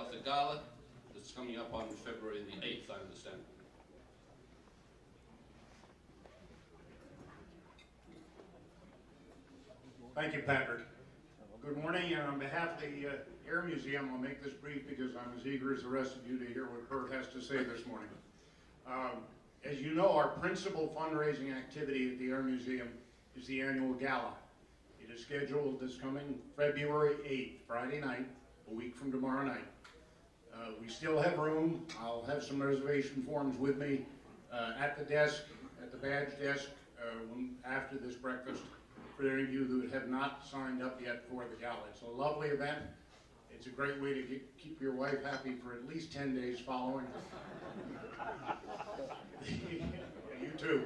about the gala that's coming up on February the 8th, I understand. Thank you, Patrick. Good morning, and on behalf of the Air Museum, I'll make this brief because I'm as eager as the rest of you to hear what Burt has to say this morning. As you know, our principal fundraising activity at the Air Museum is the annual gala. It is scheduled this coming February 8th, Friday night, a week from tomorrow night. We still have room. I'll have some reservation forms with me at the desk, at the badge desk, after this breakfast, for any of you who have not signed up yet for the gala. It's a lovely event. It's a great way to keep your wife happy for at least 10 days following. You too.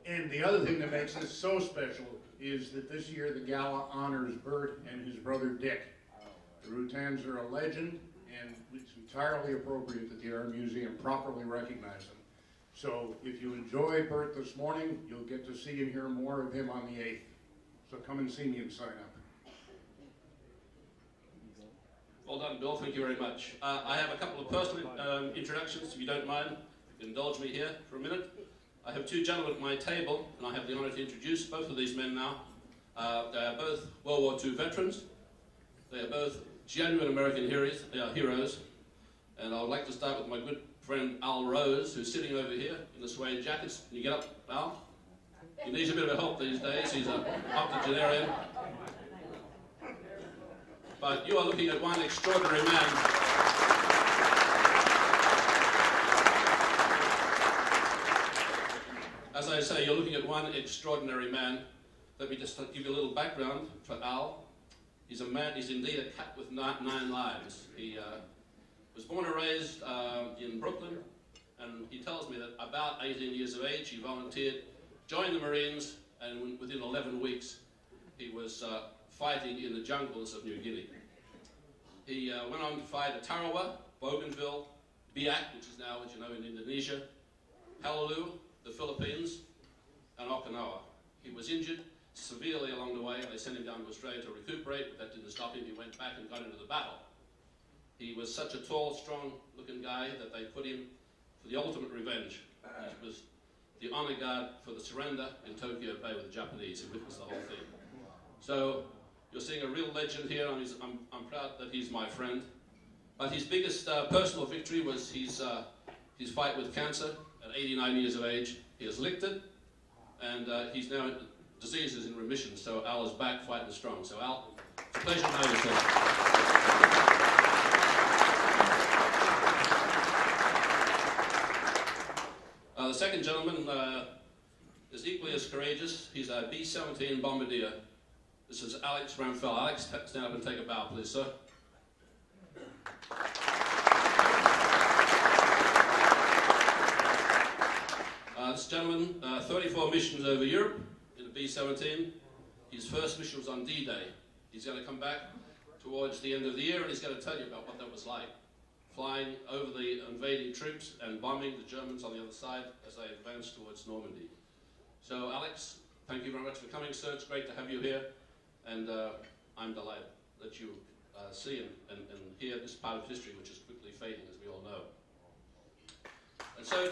And the other thing that makes this so special is that this year the gala honors Burt and his brother Dick. The Rutans are a legend, and it's entirely appropriate that the Air Museum properly recognize them. So if you enjoy Burt this morning, you'll get to see and hear more of him on the 8th. So come and see me and sign up. Well done, Bill. Thank you very much. I have a couple of personal introductions, if you don't mind. You can indulge me here for a minute. I have two gentlemen at my table, and I have the honor to introduce both of these men now. They are both World War II veterans. They are both genuine American heroes. And I would like to start with my good friend Al Rose, who's sitting over here in the suede jackets. Can you get up, Al? He needs a bit of help these days. He's an octogenarian. But you are looking at one extraordinary man. As I say, you're looking at one extraordinary man. Let me just give you a little background for Al. He's a man, he's indeed a cat with 9 lives. He was born and raised in Brooklyn, and he tells me that about 18 years of age, he volunteered, joined the Marines, and within 11 weeks, he was fighting in the jungles of New Guinea. He went on to fight at Tarawa, Bougainville, Biak, which is now, as you know, in Indonesia, Halulu, the Philippines, and Okinawa. He was injured severely along the way. They sent him down to Australia to recuperate, but that didn't stop him. He went back and got into the battle. He was such a tall, strong-looking guy that they put him for the ultimate revenge. He was the honor guard for the surrender in Tokyo Bay with the Japanese. He witnessed the whole thing. So you're seeing a real legend here. I'm proud that he's my friend. But his biggest personal victory was his fight with cancer at 89 years of age. He has licked it, and he's now, disease is in remission, so Al is back fighting strong. So Al, it's a pleasure to know you, sir. The second gentleman is equally as courageous. He's a B-17 bombardier. This is Alex Ramphel. Alex, stand up and take a bow, please, sir. This gentleman, 34 missions over Europe in the B-17. His first mission was on D-Day. He's going to come back towards the end of the year, and he's going to tell you about what that was like, flying over the invading troops and bombing the Germans on the other side as they advanced towards Normandy. So, Alex, thank you very much for coming, sir. It's great to have you here, and I'm delighted that you see and hear this part of history, which is quickly fading, as we all know. And so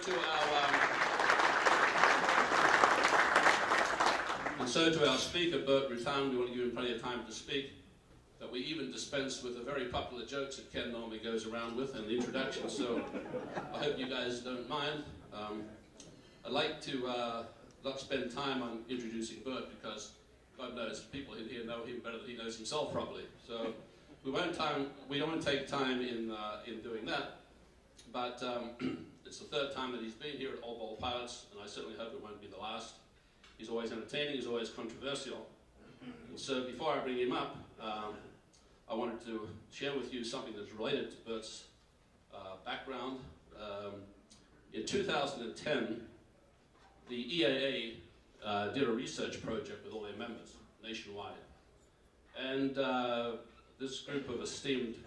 to our speaker, Burt Rutan, we want to give him plenty of time to speak. That we even dispense with the very popular jokes that Ken normally goes around with in the introduction, so I hope you guys don't mind. I'd like to not spend time on introducing Burt because God knows people in here know him better than he knows himself probably. So we don't take time in doing that, but it's the third time that he's been here at All Ball Pilots, and I certainly hope it won't be the last. He's always entertaining, he's always controversial. And so before I bring him up, I wanted to share with you something that's related to Burt's background. In 2010, the EAA did a research project with all their members nationwide. And this group of esteemed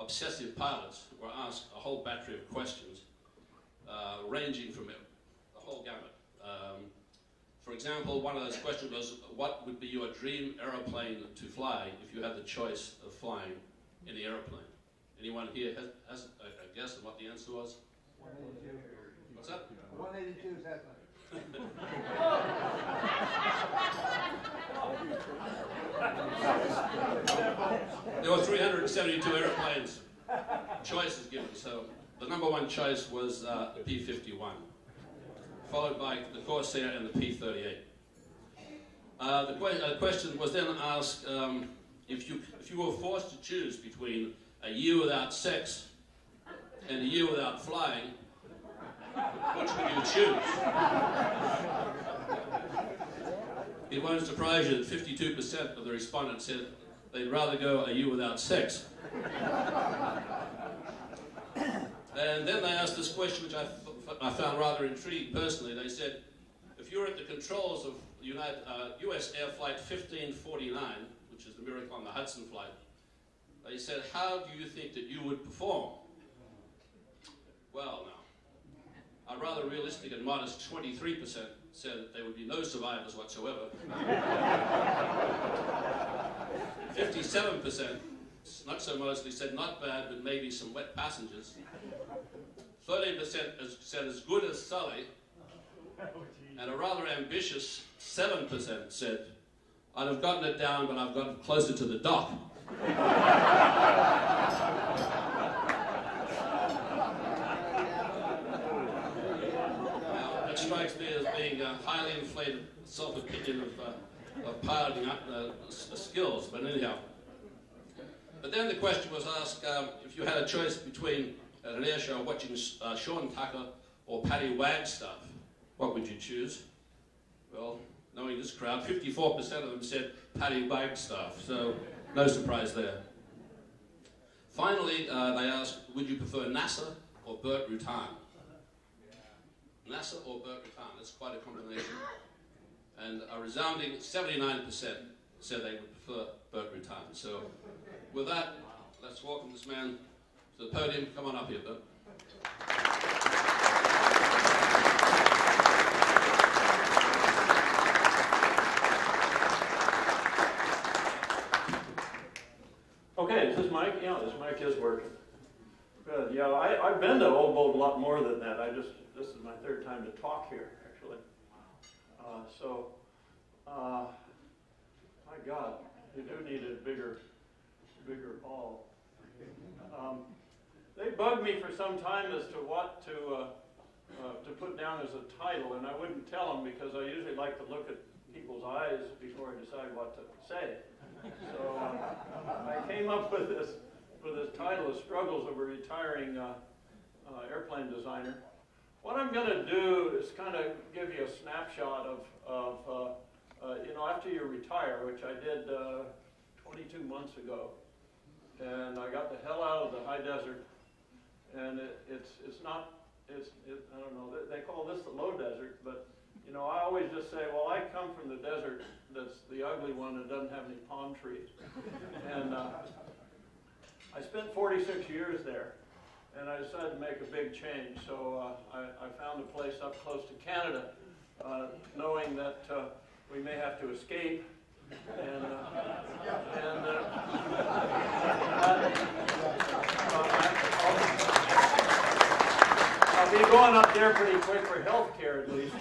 obsessive pilots were asked a whole battery of questions, ranging from the whole gamut. For example, one of those questions was, what would be your dream aeroplane to fly if you had the choice of flying in the aeroplane? Anyone here has a guess of what the answer was? 182. What's that? 182 Cessna. There were 372 aeroplanes choices given, so the number one choice was the P-51, followed by the Corsair and the P-38. The question was then asked, if you were forced to choose between a year without sex and a year without flying, which would you choose? It won't surprise you that 52% of the respondents said they'd rather go a year without sex. And then they asked this question, which I found rather intriguing personally. They said, if you're at the controls of US Air Flight 1549, which is the Miracle on the Hudson flight, they said, how do you think that you would perform? Well, now, a rather realistic and modest 23% said that there would be no survivors whatsoever. 57%, not so modestly, said not bad, but maybe some wet passengers. 13% said as good as Sully. And a rather ambitious 7% said, I'd have gotten it down, but I've gotten closer to the dock. That strikes me as being a highly inflated self-opinion of piloting skills, but anyhow. But then the question was asked, if you had a choice between at an air show watching Sean Tucker or Paddy Wagstaff, what would you choose? Well, knowing this crowd, 54% of them said Paddy Wagstaff, so no surprise there. Finally, they asked, would you prefer NASA or Burt Rutan? NASA or Burt Rutan, that's quite a combination. And a resounding 79% said they would prefer Burt Rutan. So with that, let's welcome this man to the podium. Come on up here, Burt. Okay, is this mic? Yeah, this mic is working. Good. Yeah, I've been to Old Boat a lot more than that. This is my third time to talk here, actually. My God, you do need a bigger hall. They bugged me for some time as to what to put down as a title, and I wouldn't tell them because I usually like to look at people's eyes before I decide what to say. So I came up with this title of Struggles of a Retiring Airplane Designer. What I'm going to do is kind of give you a snapshot of after you retire, which I did 22 months ago, and I got the hell out of the high desert, and I don't know, they call this the low desert, but I always just say, well, I come from the desert that's the ugly one that doesn't have any palm trees. And I spent 46 years there, and I decided to make a big change. So I found a place up close to Canada, knowing that we may have to escape. And I'll be going up there pretty quick for health care, at least.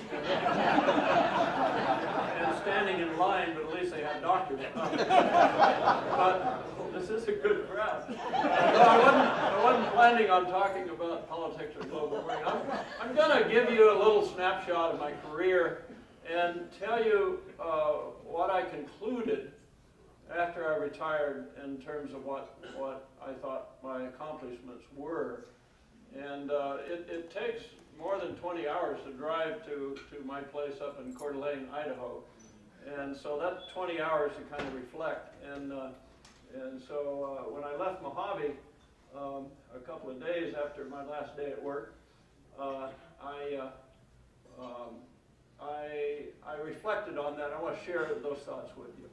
And standing in line, but at least they have doctors. But this is a good crowd. I wasn't planning on talking about politics or global warming. I'm going to give you a little snapshot of my career and tell you what I concluded after I retired in terms of what I thought my accomplishments were. And it takes more than 20 hours to drive to my place up in Coeur d'Alene, Idaho. And so that's 20 hours to kind of reflect. And so when I left Mojave, a couple of days after my last day at work, I reflected on that. I want to share those thoughts with you.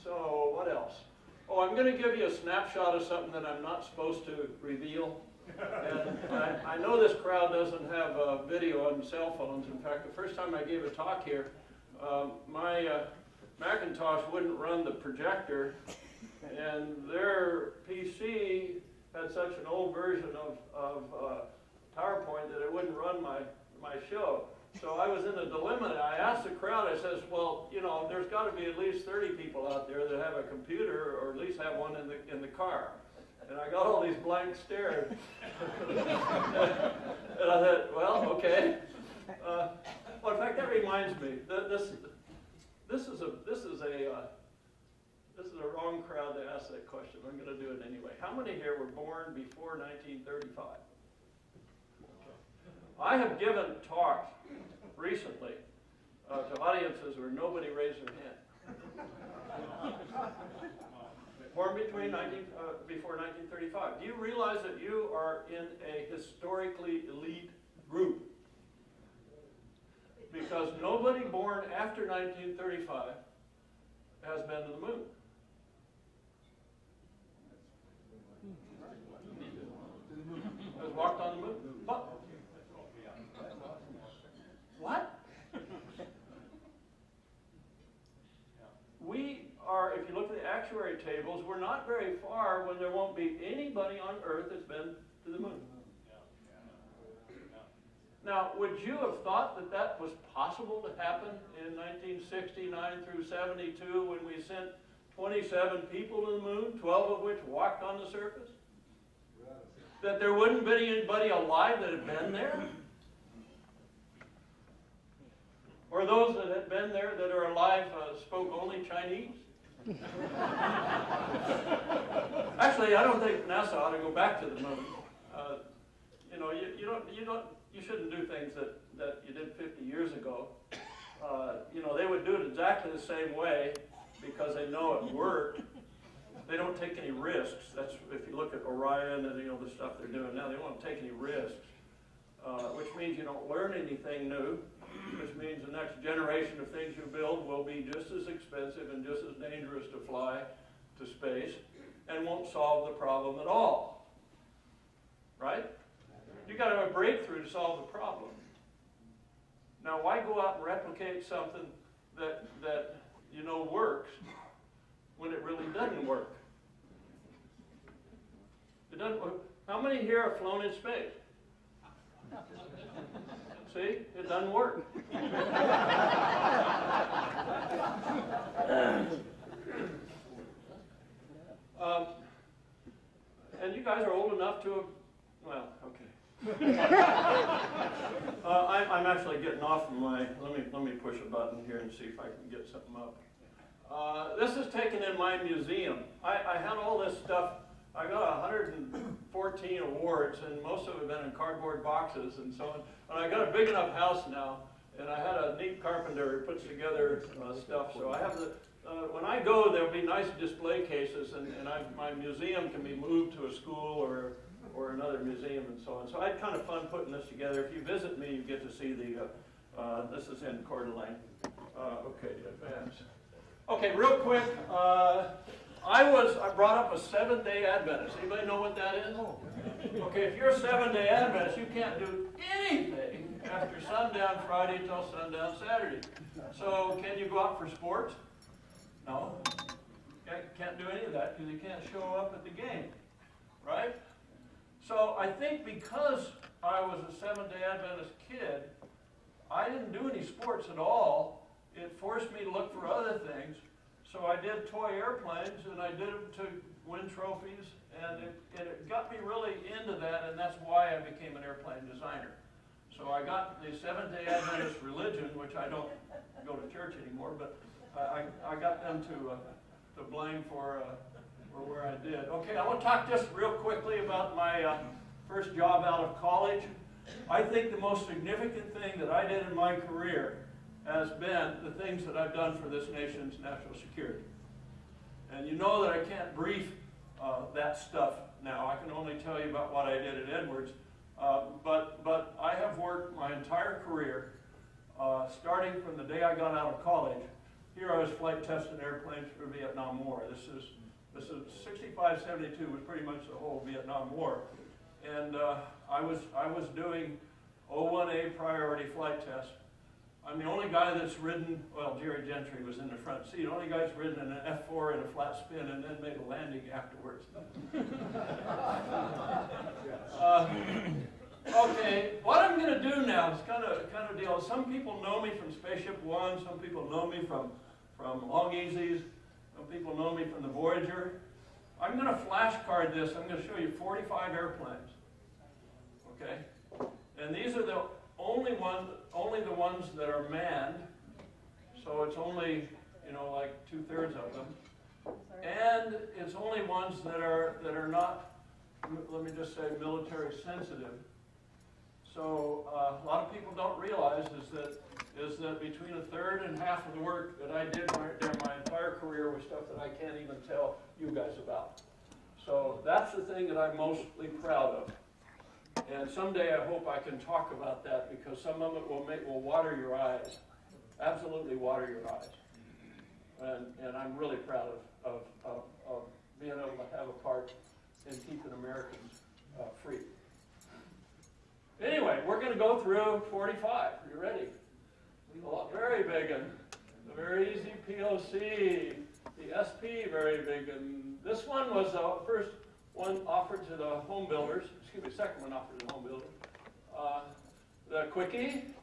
So what else? Oh, I'm going to give you a snapshot of something that I'm not supposed to reveal. And I know this crowd doesn't have video on cell phones. In fact, the first time I gave a talk here, my Macintosh wouldn't run the projector, and their PC had such an old version of PowerPoint that it wouldn't run my show. So I was in a dilemma. I asked the crowd, I says, well, you know, there's got to be at least 30 people out there that have a computer, or at least have one in the car. And I got all these blank stares. And I thought, well, okay. Well, in fact, that reminds me. This is a wrong crowd to ask that question. I'm going to do it anyway. How many here were born before 1935? I have given talks recently to audiences where nobody raised their hand. Born before 1935. Do you realize that you are in a historically elite group? Because nobody born after 1935 has been to the moon. Has walked on the moon. What? We are, if you look at the actuary tables, we're not very far when there won't be anybody on Earth that's been to the moon. Now, would you have thought that that was possible to happen in 1969 through 72 when we sent 27 people to the moon, 12 of which walked on the surface? That there wouldn't be anybody alive that had been there? Or those that had been there that are alive spoke only Chinese? Actually, I don't think NASA ought to go back to the moon. You know, you shouldn't do things that you did 50 years ago. You know, they would do it exactly the same way because they know it worked. They don't take any risks. That's, if you look at Orion and, you know, the stuff they're doing now, they don't take any risks, which means you don't learn anything new, which means the next generation of things you build will be just as expensive and just as dangerous to fly to space and won't solve the problem at all. Right? You got to have a breakthrough to solve the problem. Now, why go out and replicate something that you know works when it really doesn't work? It doesn't work. How many here have flown in space? See, it doesn't work. And you guys are old enough to have, well, okay. I'm actually getting off of my, let me push a button here and see if I can get something up. This is taken in my museum. I had all this stuff. I got 114 awards, and most of them have been in cardboard boxes and so on. And I got a big enough house now, and I had a neat carpenter who puts together stuff. So I have the, when I go, there'll be nice display cases, and my museum can be moved to a school or another museum and so on. So I had kind of fun putting this together. If you visit me, you get to see the, this is in Coeur d'Alene. Okay, advance. Okay, real quick, I brought up a Seventh-day Adventist. Anybody know what that is? Okay, if you're a Seventh-day Adventist, you can't do anything after sundown Friday till sundown Saturday. So can you go out for sports? No. Can't do any of that because you can't show up at the game, right? So I think because I was a Seventh-day Adventist kid, I didn't do any sports at all. It forced me to look for other things. So I did toy airplanes, and I did them to win trophies, and it got me really into that, and that's why I became an airplane designer. So I got the Seventh-day Adventist religion, which I don't go to church anymore, but I got them to blame for where I did. Okay, I want to talk just real quickly about my first job out of college. I think the most significant thing that I did in my career has been the things that I've done for this nation's national security. And you know that I can't brief that stuff now. I can only tell you about what I did at Edwards. But I have worked my entire career, starting from the day I got out of college. Here I was flight testing airplanes for the Vietnam War. This is 65, 72 was pretty much the whole Vietnam War. And I was doing O1A priority flight tests I'm the only guy that's ridden, well, Jerry Gentry was in the front seat, the only guy that's ridden in an F4 in a flat spin and then made a landing afterwards. Okay, what I'm going to do now is kind of deal. Some people know me from Spaceship One, some people know me from Long Easies, some people know me from the Voyager. I'm going to flashcard this. I'm going to show you 45 airplanes. Okay? And these are the only the ones that are manned. So it's only, you know, like 2/3 of them. And it's only ones that are not, let me just say, military sensitive. So a lot of people don't realize is that between 1/3 and half of the work that I did during my entire career was stuff that I can't even tell you guys about. So that's the thing that I'm mostly proud of. And someday I hope I can talk about that, because some of it will water your eyes, absolutely water your eyes. And I'm really proud of being able to have a part in keeping Americans free. Anyway, we're going to go through 45. Are you ready? Very big one. The very easy POC. The SP, very big. And this one was the first one offered to the home builders. Excuse me, second one offered to the home builders. The Quickie,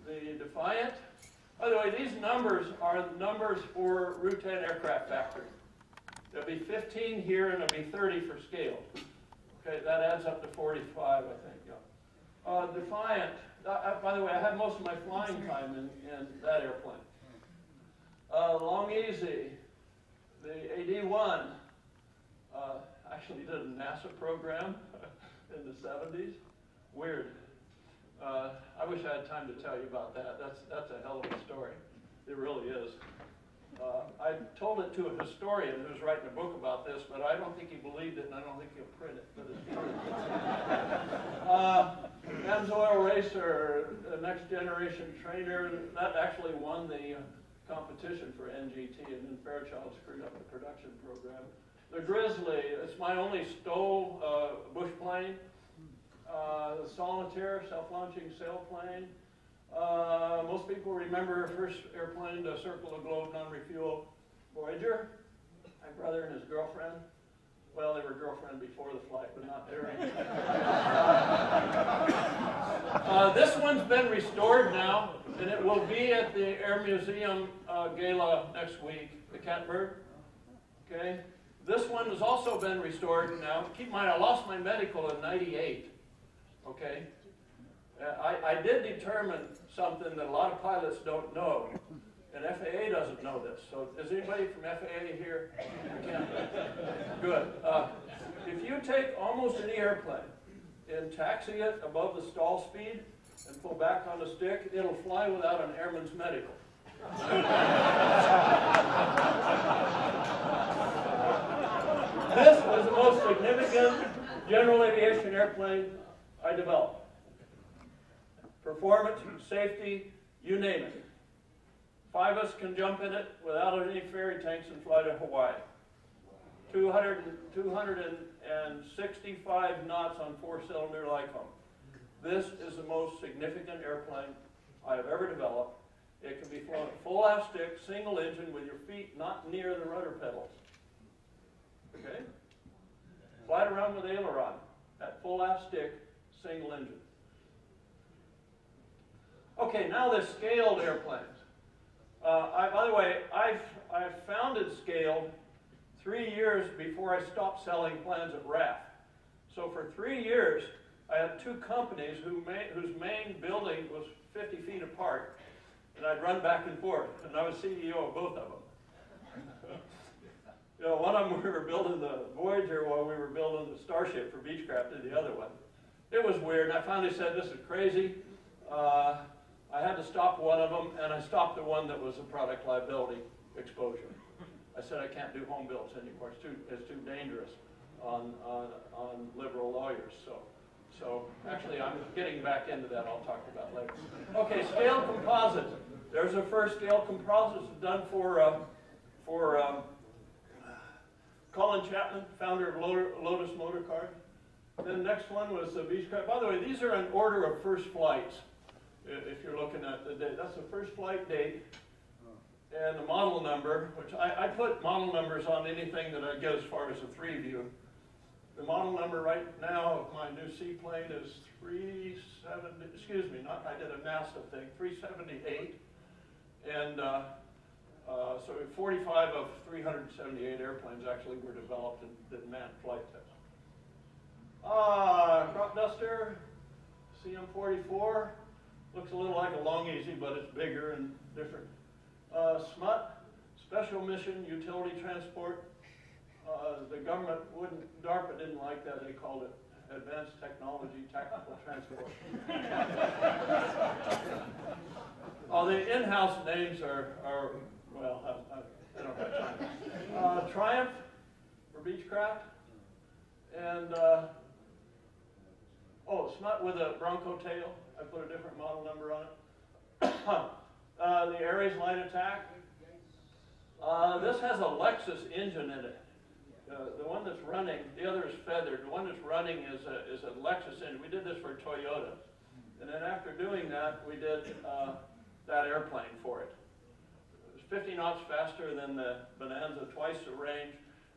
the Defiant. By the way, these numbers are numbers for Rutan Aircraft Factory. There'll be 15 here and there'll be 30 for scale. Okay, that adds up to 45, I think. Yeah. Defiant. By the way, I had most of my flying time in that airplane. Long Easy, the AD-1, actually did a NASA program in the 70s. Weird. I wish I had time to tell you about that. That's a hell of a story. It really is. I told it to a historian who was writing a book about this, but I don't think he believed it, and I don't think he'll print it. But it's true. Pennzoil Racer, Next Generation Trainer, that actually won the competition for NGT, and then Fairchild screwed up the production program. The Grizzly, it's my only STOL bush plane. The Solitaire, self-launching sailplane. Most people remember first airplane to circle the globe, non-refuel Voyager. My brother and his girlfriend. Well, they were girlfriend before the flight, but not during. This one's been restored now, and it will be at the Air Museum Gala next week, the Catbird. Okay. This one has also been restored now. Keep in mind, I lost my medical in '98. Okay. I did determine something that a lot of pilots don't know, and FAA doesn't know this. So is anybody from FAA here? Good. If you take almost any airplane and taxi it above the stall speed and pull back on the stick, it'll fly without an airman's medical. This was the most significant general aviation airplane I developed. Performance, safety, you name it. 5 of us can jump in it without any ferry tanks and fly to Hawaii. 265 knots on 4-cylinder Lycombe. This is the most significant airplane I have ever developed. It can be flown at full aft stick, single engine, with your feet not near the rudder pedals. Okay? Fly it around with aileron at full aft stick, single engine. Okay, now the scaled airplanes. By the way, I've founded Scaled 3 years before I stopped selling planes at RAF. So for 3 years, I had 2 companies whose main building was 50 feet apart, and I'd run back and forth, and I was CEO of both of them. You know, one of them we were building the Voyager while we were building the Starship for Beechcraft, and the other one. It was weird, and I finally said, this is crazy. I had to stop one of them, and I stopped the one that was a product liability exposure. I said I can't do home builds anymore. It's too dangerous on liberal lawyers. So actually, I'm getting back into that. I'll talk about later. Okay, scale composites. There's a first scale composites done for Colin Chapman, founder of Lotus Motor Cars. Then the next one was the Beechcraft. By the way, these are in order of first flights. if you're looking at the date. That's the first flight date and the model number, which I put model numbers on anything that I get as far as a 3 view. The model number right now of my new seaplane is 370, excuse me, I did a NASA thing, 378. And so 45 of 378 airplanes actually were developed and did manned flight tests. Crop duster, CM44, looks a little like a Long Easy, but it's bigger and different. SMUT, Special Mission Utility Transport. The government DARPA didn't like that. They called it Advanced Technology Tactical Transport. The in-house names are well, I don't have time. Triumph for Beechcraft, and SMUT with a Bronco tail. I put a different model number on it. The Ares Light Attack. This has a Lexus engine in it. The one that's running, the other is feathered. The one that's running is a Lexus engine. We did this for Toyota. And then after doing that, we did that airplane for it. It was 50 knots faster than the Bonanza, twice the range,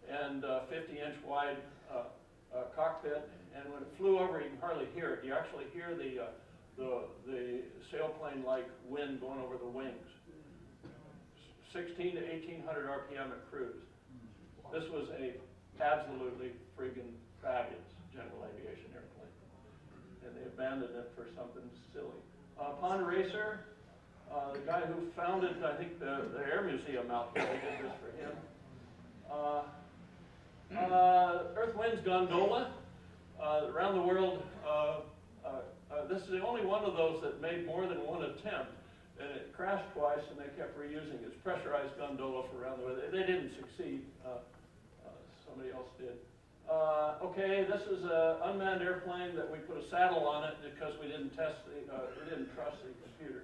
and 50-inch wide cockpit. And when it flew over, you can hardly hear it. You actually hear the sailplane-like wind going over the wings. 16 to 1800 RPM at cruise. This was a absolutely friggin' fabulous general aviation airplane. And they abandoned it for something silly. Pond Racer, the guy who founded, I think, the Air Museum out there, they did this for him. Earth Winds Gondola, around the world, this is the only one of those that made more than one attempt. And it crashed twice, and they kept reusing it. It's pressurized gondola for around the world. They didn't succeed. Somebody else did. Okay, this is an unmanned airplane that we put a saddle on it because we didn't trust the computer.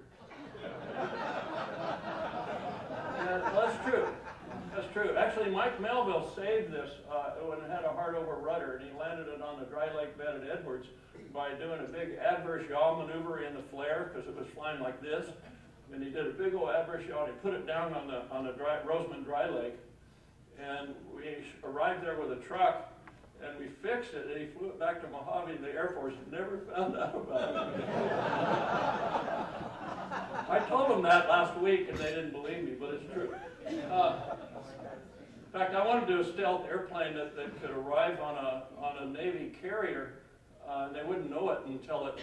Well, that's true. That's true. Actually, Mike Melville saved this when it had a hard-over rudder, and he landed it on the dry lake bed at Edwards by doing a big adverse yaw maneuver in the flare because it was flying like this. And he did a big old adverse yaw, and he put it down on the Roseman dry lake. And we arrived there with a truck, and we fixed it, and he flew it back to Mojave, and the Air Force never found out about it. I told them that last week, and they didn't believe me, but it's true. In fact, I wanted to do a stealth airplane that could arrive on a Navy carrier, and they wouldn't know it until it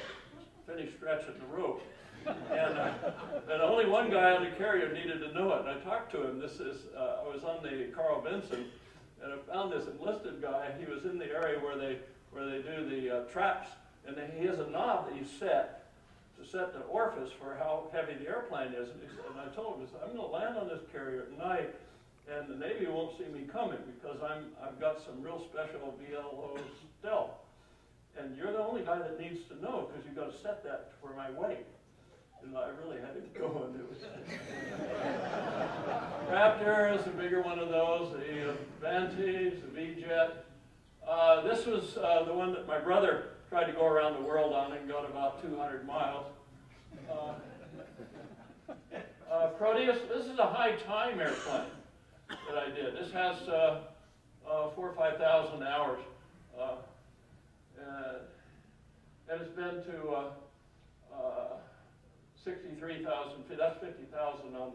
finished stretching the rope. And only one guy on the carrier needed to know it. And I talked to him. I was on the Carl Vinson, and I found this enlisted guy. He was in the area where they do the traps, and he has a knob that you set to set the orifice for how heavy the airplane is. And I told him, I'm going to land on this carrier at night, and the Navy won't see me coming because I've got some real special VLO stealth. And you're the only guy that needs to know because you've got to set that for my weight. And I really had to go and do it. Raptor is a bigger one of those. The Vantage, the V-Jet. This was the one that my brother tried to go around the world on and got about 200 miles. Proteus, this is a high time airplane that I did. This has 4,000 or 5,000 hours. And it's been to 63,000 feet. That's 50,000 on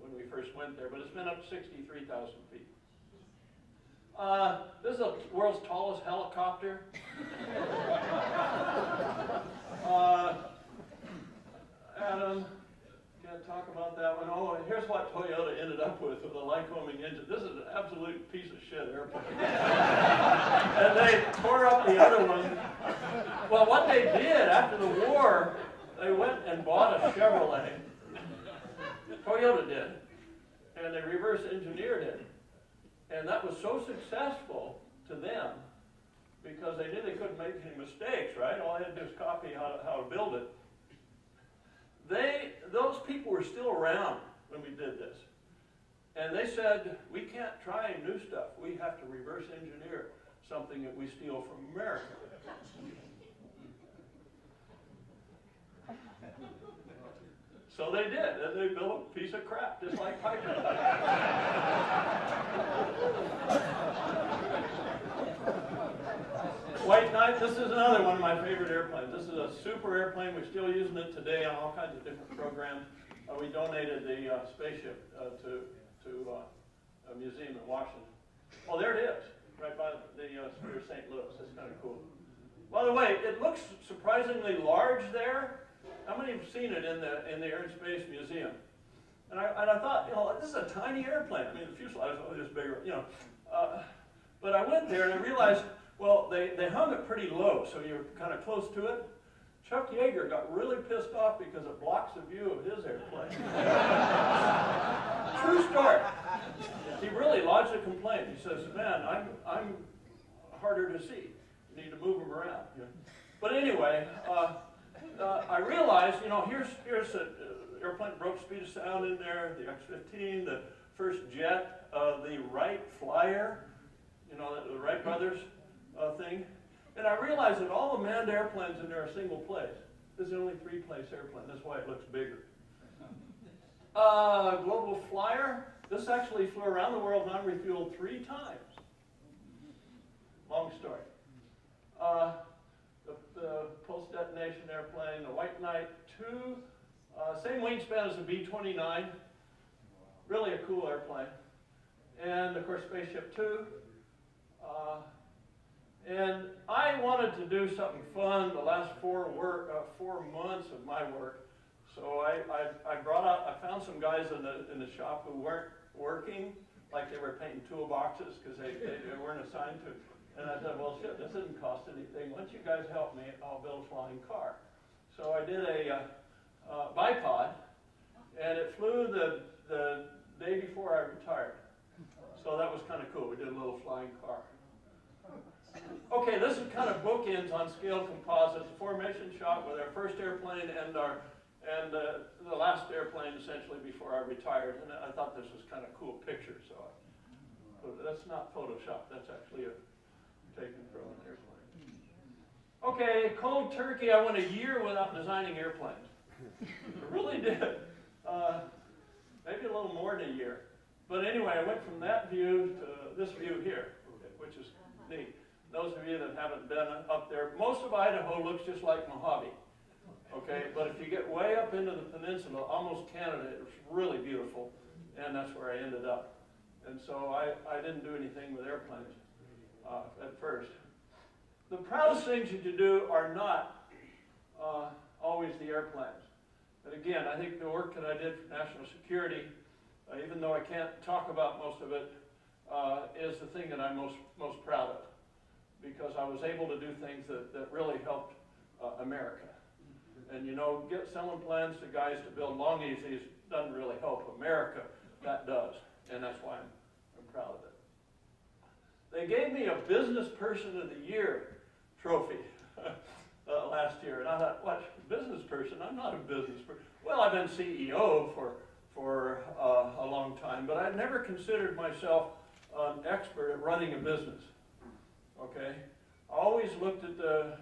when we first went there, but it's been up to 63,000 feet. This is the world's tallest helicopter. Adam, can't talk about that one. Oh, and here's what Toyota ended up with a Lycoming engine. This is an absolute piece of shit airplane. And they tore up the other one. Well, what they did after the war, they went and bought a Chevrolet. Toyota did. And they reverse engineered it. And that was so successful to them because they knew they couldn't make any mistakes, right? All they had to do was copy how to build it. Those people were still around when we did this. And they said, we can't try new stuff. We have to reverse engineer something that we steal from America. So they did, and they built a piece of crap, just like Piper. White Knight, this is another one of my favorite airplanes. This is a super airplane. We're still using it today on all kinds of different programs. We donated the spaceship to a museum in Washington. Oh, there it is, right by the Spirit of St. Louis. That's kind of cool. By the way, it looks surprisingly large there. How many have seen it in the Aerospace Museum? And I thought, you know, this is a tiny airplane. I mean, the fuselage is only this bigger, you know. But I went there and I realized, well, they hung it pretty low, so you're kind of close to it. Chuck Yeager got really pissed off because it blocks the view of his airplane. True story. He really lodged a complaint. He says, man, I'm harder to see. You need to move them around. You know? But anyway, I realized, you know, here's an airplane broke speed of sound in there, the X-15, the first jet, the Wright Flyer, you know, the Wright brothers thing. And I realized that all the manned airplanes in there are single place. This is only 3-place airplane. That's why it looks bigger. Global Flyer. This actually flew around the world non-refueled 3 times. Long story. The post-detonation airplane, the White Knight 2. Same wingspan as the B-29. Really a cool airplane. And, of course, Spaceship 2. And I wanted to do something fun the last 4 months of my work. So I found some guys in the shop who weren't working, like they were painting toolboxes because they weren't assigned to. And I said, well, shit, this doesn't cost anything. Why don't you guys help me? I'll build a flying car. So I did a bipod, and it flew the day before I retired. So that was kind of cool. We did a little flying car. Okay, this is kind of bookends on scale composites, a formation shot with our first airplane and the last airplane essentially before I retired. And I thought this was kind of cool picture, so that's not Photoshop. That's actually taken from an airplane. Okay, cold turkey. I went a year without designing airplanes. I really did. Maybe a little more than a year. But anyway, I went from that view to this view here, which is neat. Those of you that haven't been up there, most of Idaho looks just like Mojave. Okay, but if you get way up into the peninsula, almost Canada, it's really beautiful, and that's where I ended up. And so I didn't do anything with airplanes at first. The proudest things that you do are not always the airplanes. And again, I think the work that I did for national security, even though I can't talk about most of it, is the thing that I'm most proud of. Because I was able to do things that really helped America. And you know, selling plans to guys to build long easies doesn't really help America. That does, and that's why I'm proud of it. They gave me a Business Person of the Year trophy last year, and I thought, what, business person? I'm not a business person. Well, I've been CEO for a long time, but I've never considered myself an expert at running a business. Okay, I always looked at the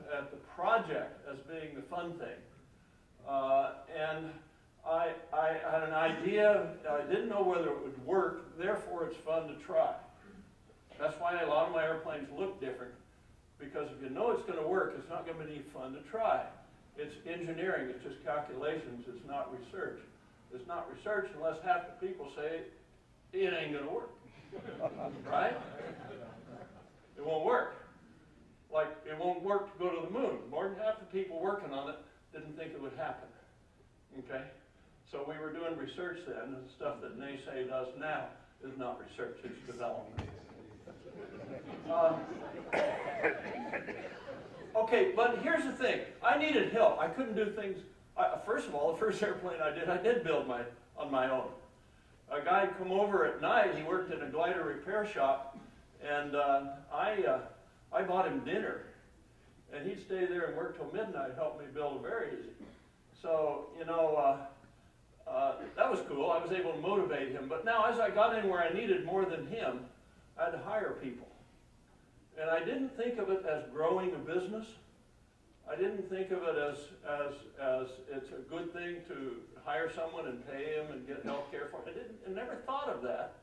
project as being the fun thing, and I had an idea. I didn't know whether it would work. Therefore, it's fun to try. That's why a lot of my airplanes look different, because if you know it's going to work, it's not going to be any fun to try. It's engineering. It's just calculations. It's not research. It's not research unless half the people say it ain't going to work, right? It won't work. Like, it won't work to go to the moon. More than half the people working on it didn't think it would happen. Okay? So we were doing research then, and the stuff that naysay does now is not research, it's development. Okay, but here's the thing. I needed help. I couldn't do things. First of all, the first airplane I did build on my own. A guy come over at night. He worked in a glider repair shop, and I bought him dinner, and he'd stay there and work till midnight, help me build a very easy. So, you know, that was cool. I was able to motivate him. But now, as I got in where I needed more than him, I had to hire people. And I didn't think of it as growing a business. I didn't think of it as it's a good thing to hire someone and pay him and get health care for it. I never thought of that.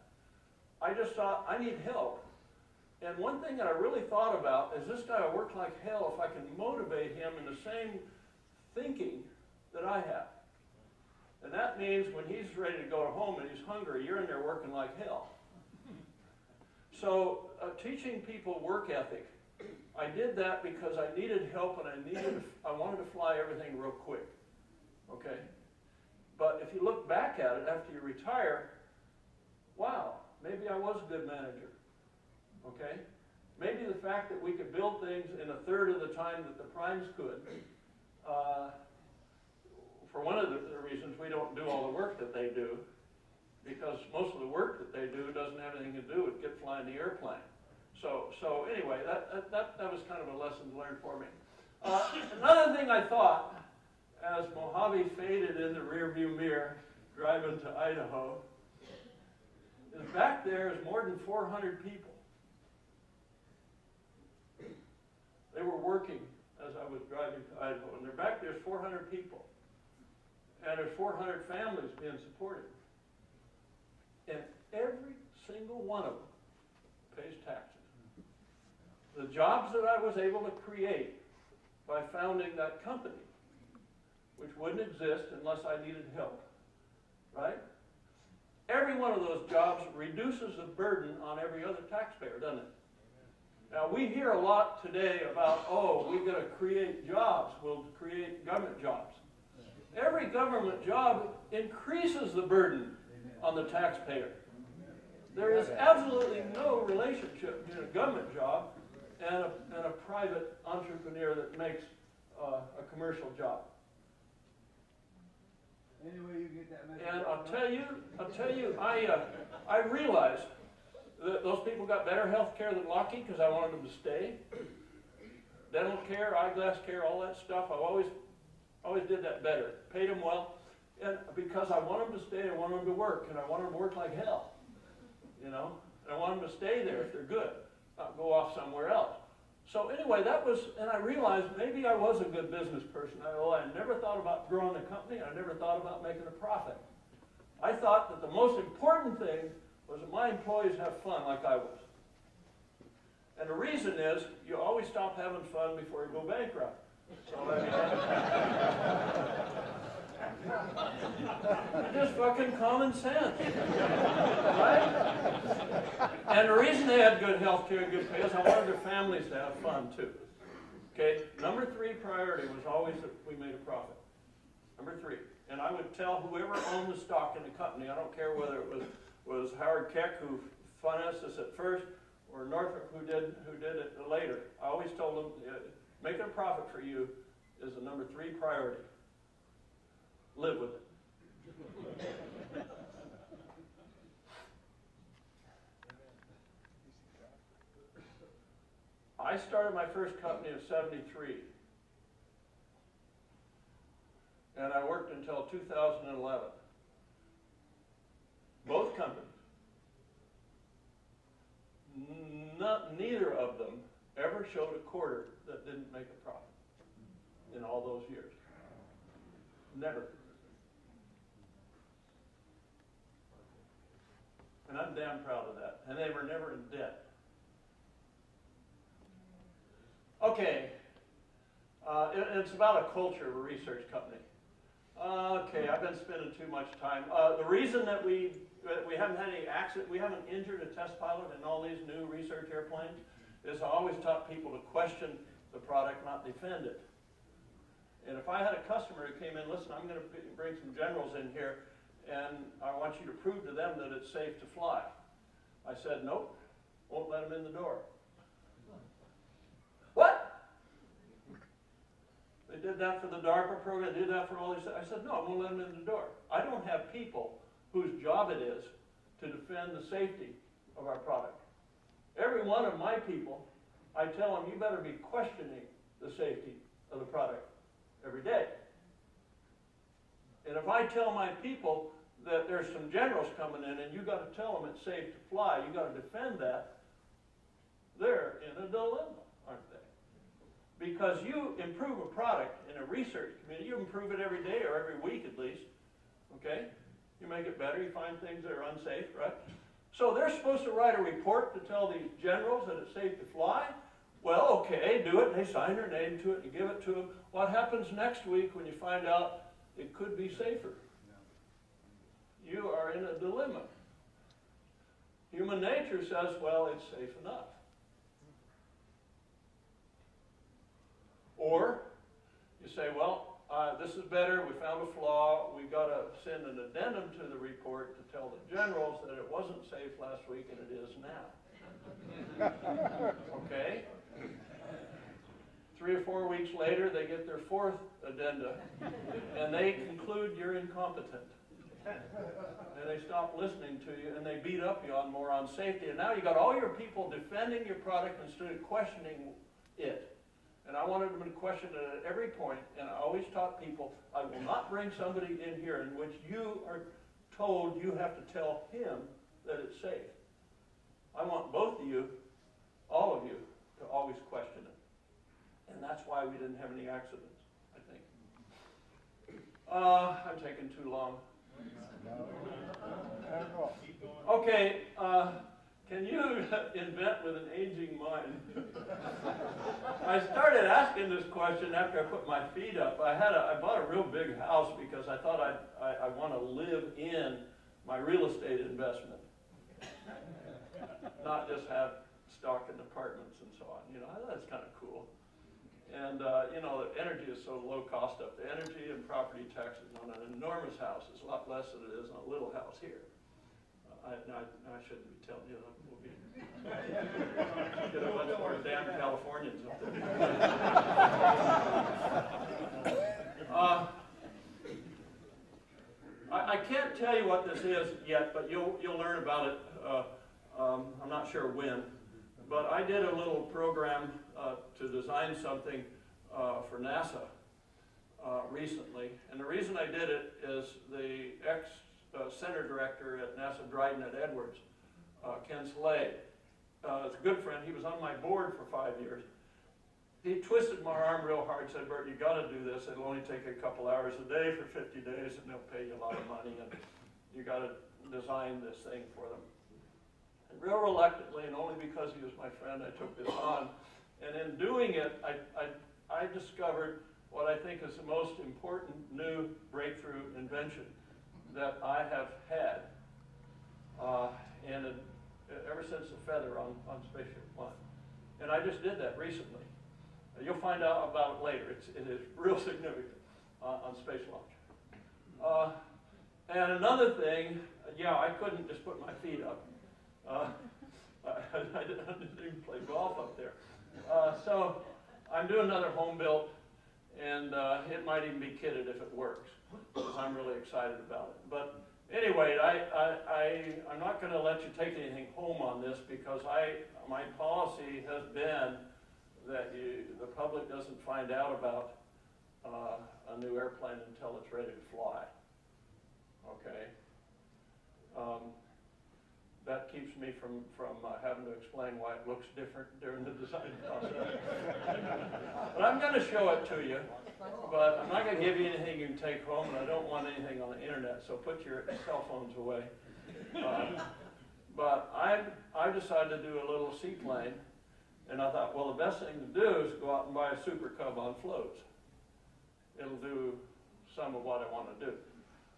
I just thought, I need help. And one thing that I really thought about is this guy will work like hell if I can motivate him in the same thinking that I have. And that means when he's ready to go home and he's hungry, you're in there working like hell. So teaching people work ethic, I did that because I needed help and I wanted to fly everything real quick. Okay? But if you look back at it after you retire, wow, maybe I was a good manager. Okay? Maybe the fact that we could build things in a third of the time that the primes could, for one of the reasons we don't do all the work that they do, because most of the work that they do doesn't have anything to do with flying the airplane. So anyway, that was kind of a lesson learned for me. Another thing I thought, as Mojave faded in the rearview mirror, driving to Idaho, is back there is more than 400 people. They were working as I was driving to Idaho, and they're back there's 400 people. And there's 400 families being supported. And every single one of them pays taxes. The jobs that I was able to create by founding that company, which wouldn't exist unless I needed help, right? Every one of those jobs reduces the burden on every other taxpayer, doesn't it? Now, we hear a lot today about, oh, we've got to create jobs. We'll create government jobs. Every government job increases the burden on the taxpayer. There is absolutely no relationship between a government job and a private entrepreneur that makes a commercial job. Anyway, you get that message. And I'll tell you, I realized that those people got better health care than Lockheed because I wanted them to stay. Dental care, eyeglass care, all that stuff, I always did that better. Paid them well, and because I want them to stay, I want them to work, and I want them to work like hell. You know, and I want them to stay there if they're good, not go off somewhere else. So anyway, that was, and I realized maybe I was a good business person. I never thought about growing a company. I never thought about making a profit. I thought that the most important thing was that my employees have fun like I was. And the reason is, you always stop having fun before you go bankrupt. So I mean, it's just fucking common sense, right? And the reason they had good health care and good pay is I wanted their families to have fun too. Okay, number 3 priority was always that we made a profit. Number 3, and I would tell whoever owned the stock in the company, I don't care whether it was Howard Keck who financed us at first, or Northrop who did it later. I always told them, making a profit for you is the number 3 priority. Live with it. I started my first company in '73. And I worked until 2011. Both companies. Neither of them ever showed a quarter that didn't make a profit in all those years. Never. And I'm damn proud of that. And they were never in debt. Okay. It's about a culture of a research company. Okay, I've been spending too much time. The reason that we haven't had any accident, we haven't injured a test pilot in all these new research airplanes, is I always taught people to question the product, not defend it. And if I had a customer who came in, listen, I'm going to bring some generals in here, and I want you to prove to them that it's safe to fly. I said, nope, won't let them in the door. What? They did that for the DARPA program, they did that for all these things. I said, no, I won't let them in the door. I don't have people whose job it is to defend the safety of our product. Every one of my people, I tell them, you better be questioning the safety of the product every day. And if I tell my people that there's some generals coming in and you got to tell them it's safe to fly, you got to defend that, they're in a dilemma, aren't they? because you improve a product in a research community, you improve it every day or every week at least, okay? You make it better, you find things that are unsafe, right? So they're supposed to write a report to tell these generals that it's safe to fly. Well, okay, do it. They sign their name to it and give it to them. What happens next week when you find out it could be safer? You are in a dilemma. Human nature says, well, it's safe enough. Or you say, well, this is better, we found a flaw, we got to send an addendum to the report to tell the generals that it wasn't safe last week and it is now. Okay? 3 or 4 weeks later, they get their 4th addenda, and they conclude you're incompetent. And they stop listening to you, and they beat up you on more on safety. And now you got all your people defending your product instead of questioning it. And I wanted them to question it at every point, and I always taught people, I will not bring somebody in here in which you are told you have to tell him that it's safe. I want both of you, all of you, to always question it. And that's why we didn't have any accidents, I think. I'm taking too long. Okay, can you invent with an aging mind? I started asking this question after I put my feet up. I bought a real big house because I thought I want to live in my real estate investment, not just have stock in apartments and so on. You know, that's kind of cool. And you know, the energy is so low cost up. The energy and property taxes on an enormous house is a lot less than it is on a little house here. I shouldn't be telling you that. We'll be get a bunch more damn Californians up there. I can't tell you what this is yet, but you'll learn about it. I'm not sure when, but I did a little program to design something for NASA recently, and the reason I did it is the center director at NASA Dryden at Edwards, Ken Slade, is a good friend. He was on my board for 5 years. He twisted my arm real hard, said, Burt, you got to do this. It'll only take a couple hours a day for 50 days, and they'll pay you a lot of money, and you got to design this thing for them. And real reluctantly, and only because he was my friend, I took this on. And in doing it, I discovered what I think is the most important new breakthrough invention that I have had, and ever since the feather on Spaceship One. And I just did that recently. You'll find out about it later. It is real significant on space launch. And another thing, yeah, I couldn't just put my feet up. I didn't even play golf up there. So I'm doing another home built, and it might even be kitted if it works, because I'm really excited about it. But anyway, I'm not going to let you take anything home on this, because my policy has been that the public doesn't find out about a new airplane until it's ready to fly. Okay? That keeps me from having to explain why it looks different during the design process. But I'm going to show it to you, but I'm not going to give you anything you can take home, and I don't want anything on the internet, so put your cell phones away. But I decided to do a little seaplane, and I thought, well, the best thing to do is go out and buy a Super Cub on floats. It'll do some of what I want to do.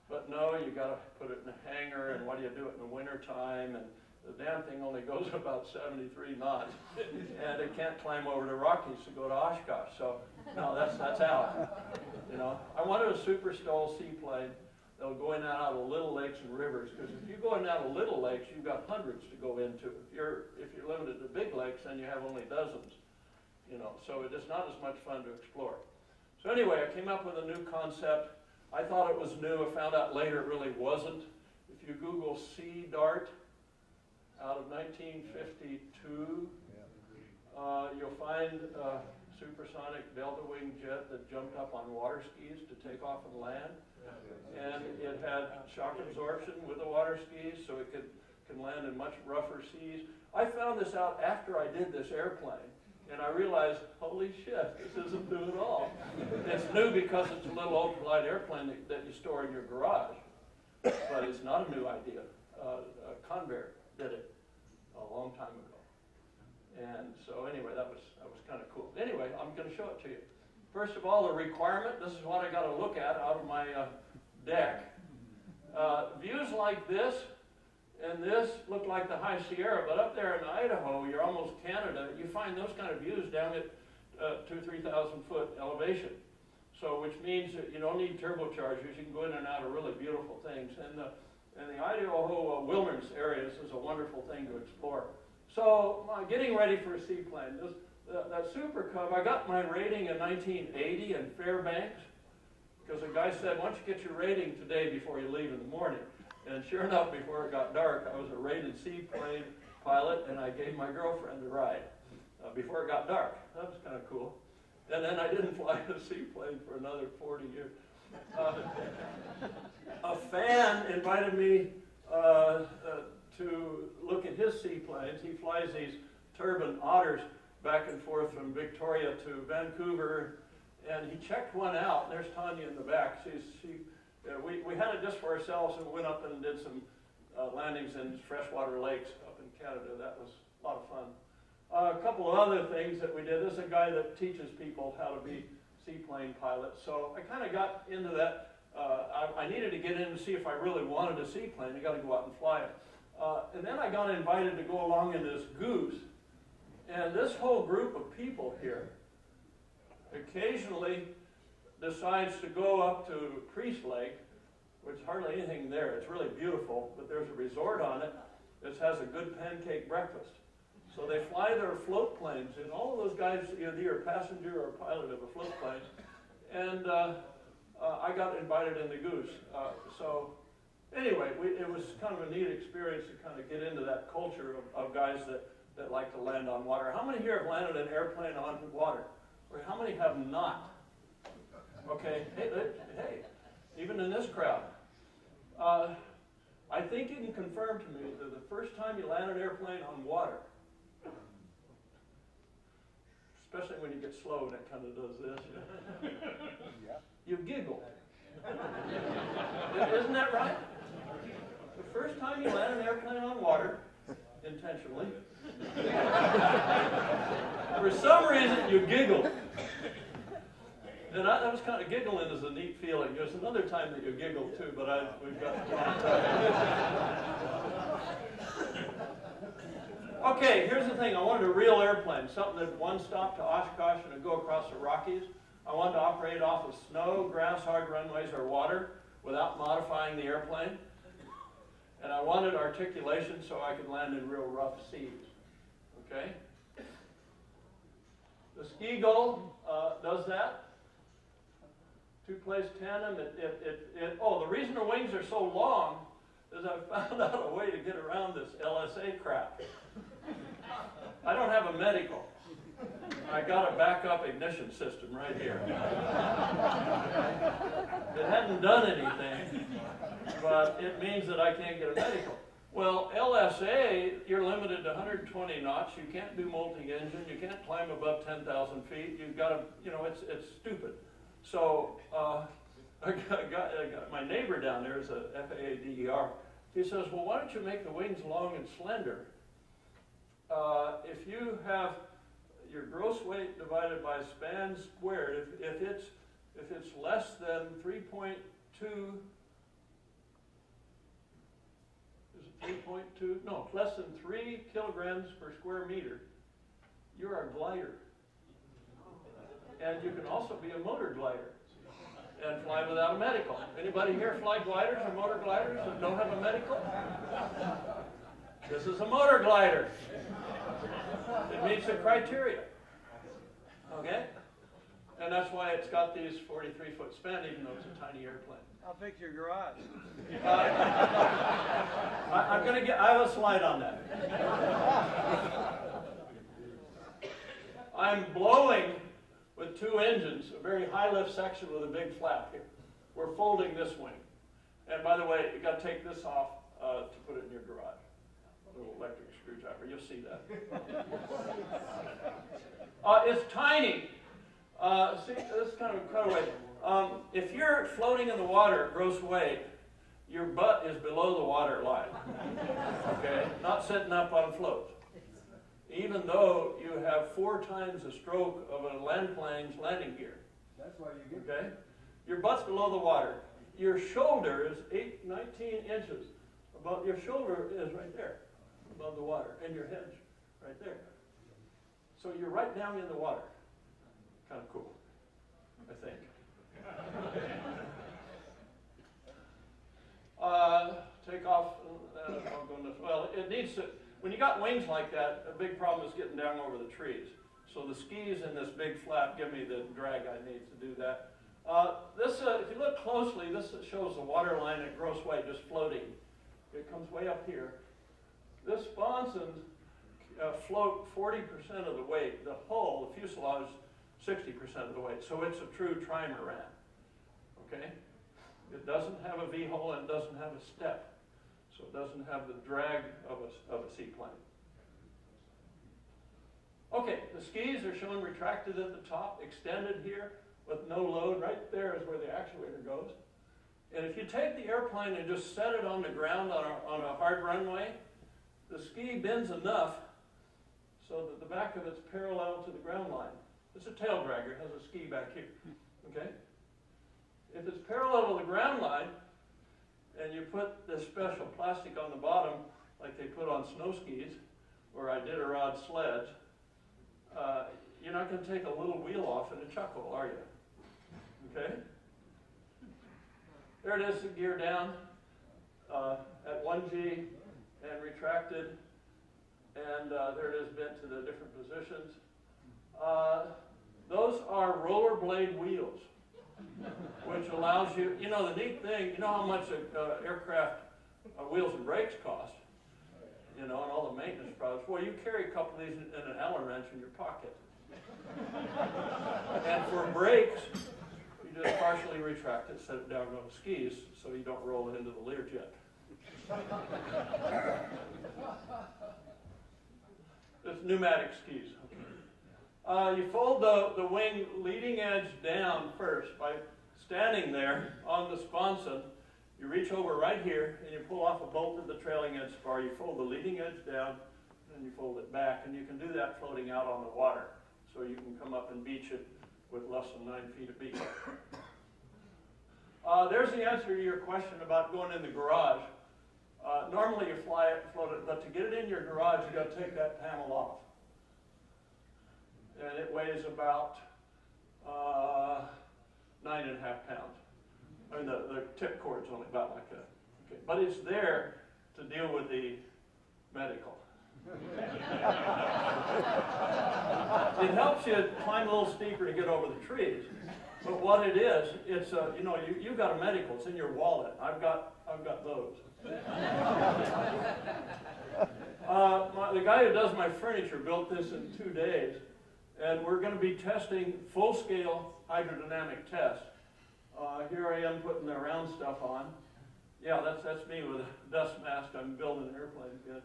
But no, you got to put it in a hangar, and what do you do it in the winter time? And the damn thing only goes about 73 knots, and it can't climb over the Rockies to go to Oshkosh. So no, that's out. You know, I wanted a super STOL seaplane that'll go in and out of little lakes and rivers, because if you go in and out of little lakes, you've got hundreds to go into. If you're limited to big lakes, then you have only dozens. You know, so it is not as much fun to explore. So anyway, I came up with a new concept. I thought it was new. I found out later it really wasn't. If you Google Sea Dart out of 1952, you'll find a supersonic delta wing jet that jumped up on water skis to take off and land. And it had shock absorption with the water skis, so it can land in much rougher seas. I found this out after I did this airplane, And I realized, holy shit, this isn't new at all. It's new because it's a little ultralight airplane that you store in your garage. But it's not a new idea. Convair did it a long time ago. And so anyway, that was kind of cool. Anyway, I'm going to show it to you. First of all, the requirement, this is what I got to look at out of my deck. Views like this and this look like the High Sierra, but up there in Idaho, you're almost Canada, you find those kind of views down at 2,000 to 3,000 foot elevation. So, which means that you don't need turbochargers, you can go in and out of really beautiful things. And the Idaho wilderness areas is a wonderful thing to explore. So, getting ready for a seaplane. That Super Cub, I got my rating in 1980 in Fairbanks, because a guy said, why don't you get your rating today before you leave in the morning? And sure enough, before it got dark, I was a rated seaplane pilot, and I gave my girlfriend a ride before it got dark. That was kind of cool. And then I didn't fly a seaplane for another 40 years. A fan invited me to look at his seaplanes. He flies these turbine otters back and forth from Victoria to Vancouver, and he checked one out. There's Tanya in the back. We had it just for ourselves, and went up and did some landings in freshwater lakes up in Canada. That was a lot of fun. A couple of other things that we did. This is a guy that teaches people how to be seaplane pilots. So I kind of got into that. I needed to get in and see if I really wanted a seaplane. I got to go out and fly it. And then I got invited to go along in this Goose. And this whole group of people here occasionally decides to go up to Priest Lake, which hardly anything there. It's really beautiful, but there's a resort on it that has a good pancake breakfast. So they fly their float planes, and all of those guys, either a passenger or a pilot of a float plane. And I got invited in the Goose. So anyway, it was kind of a neat experience to kind of get into that culture of guys that like to land on water. How many here have landed an airplane on water? Or how many have not? Okay, hey, even in this crowd. I think you can confirm to me that the first time you land an airplane on water, especially when you get slow and it kind of does this, you giggle. Isn't that right? The first time you land an airplane on water, intentionally, for some reason you giggle. And that was kind of, giggling is a neat feeling. There's another time that you giggle too, but we've got Okay, here's the thing. I wanted a real airplane, something that one stop to Oshkosh and go across the Rockies. I wanted to operate off of snow, grass, hard runways, or water without modifying the airplane. And I wanted articulation so I could land in real rough seas. Okay? The Ski Gull does that. Two-place tandem. The reason the wings are so long is I found out a way to get around this LSA crap. I don't have a medical. I got a backup ignition system right here. It hadn't done anything, but it means that I can't get a medical. Well, LSA, you're limited to 120 knots. You can't do multi-engine. You can't climb above 10,000 feet. You've got to, it's stupid. So I got my neighbor down there is a FAA DER. He says, well, why don't you make the wings long and slender? If you have your gross weight divided by span squared, if it's less than 3.2, is it 3.2? No, less than 3 kilograms per square meter, you're a glider. And you can also be a motor glider and fly without a medical. Anybody here fly gliders or motor gliders that don't have a medical? This is a motor glider. It meets the criteria. Okay? And that's why it's got these 43-foot span, even though it's a tiny airplane. I'll fix your garage. I have a slide on that. I'm blowing with 2 engines, a very high lift section with a big flap here. We're folding this wing. And by the way, you got to take this off to put it in your garage. A little electric screwdriver, you'll see that. It's tiny. See, this is kind of a cutaway. If you're floating in the water at gross weight, your butt is below the water line. Okay? Not sitting up on float. Even though you have 4 times the stroke of a land plane's landing gear. That's why you get. Okay? Your butt's below the water. Your shoulder is 19 inches. About your shoulder is right there, above the water, and your head's right there. So you're right down in the water. Kind of cool, I think. Take off. Oh goodness. Well, it needs to. When you got wings like that, a big problem is getting down over the trees. So the skis and this big flap give me the drag I need to do that. If you look closely, this shows the water line at gross weight just floating. It comes way up here. This sponsons float 40% of the weight. The hull, the fuselage, 60% of the weight. So it's a true trimaran. Okay? It doesn't have a V-hull and it doesn't have a step. So it doesn't have the drag of a seaplane. Okay, the skis are shown retracted at the top, extended here with no load. Right there is where the actuator goes. And if you take the airplane and just set it on the ground on a hard runway, the ski bends enough so that the back of it's parallel to the ground line. It's a tail dragger, it has a ski back here. Okay? If it's parallel to the ground line, and you put this special plastic on the bottom, like they put on snow skis, or Iditarod sleds, you're not going to take a little wheel off in a chuckle, are you? Okay? There it is, the gear down at 1G and retracted, and there it is bent to the different positions. Those are roller blade wheels, which allows you, you know, the neat thing, you know how much aircraft wheels and brakes cost, you know, and all the maintenance products. Well, you carry a couple of these in an Allen wrench in your pocket. And for brakes, you just partially retract it, set it down on skis, so you don't roll it into the Learjet. It's pneumatic skis. You fold the wing leading edge down first by standing there on the sponson. You reach over right here and you pull off a bolt of the trailing edge spar. You fold the leading edge down and you fold it back, and you can do that floating out on the water. So you can come up and beach it with less than 9 feet of beach. There's the answer to your question about going in the garage. Normally you fly it and float it, but to get it in your garage, you've got to take that panel off. And it weighs about 9.5 pounds. I mean, the tip cord's only about like that. Okay. But it's there to deal with the medical. It helps you climb a little steeper to get over the trees. But what it is, it's you know, you've got a medical. It's in your wallet. I've got those. The guy who does my furniture built this in 2 days, and we're going to be testing full-scale hydrodynamic tests. Here I am putting the round stuff on. Yeah, that's me with a dust mask. I'm building an airplane again.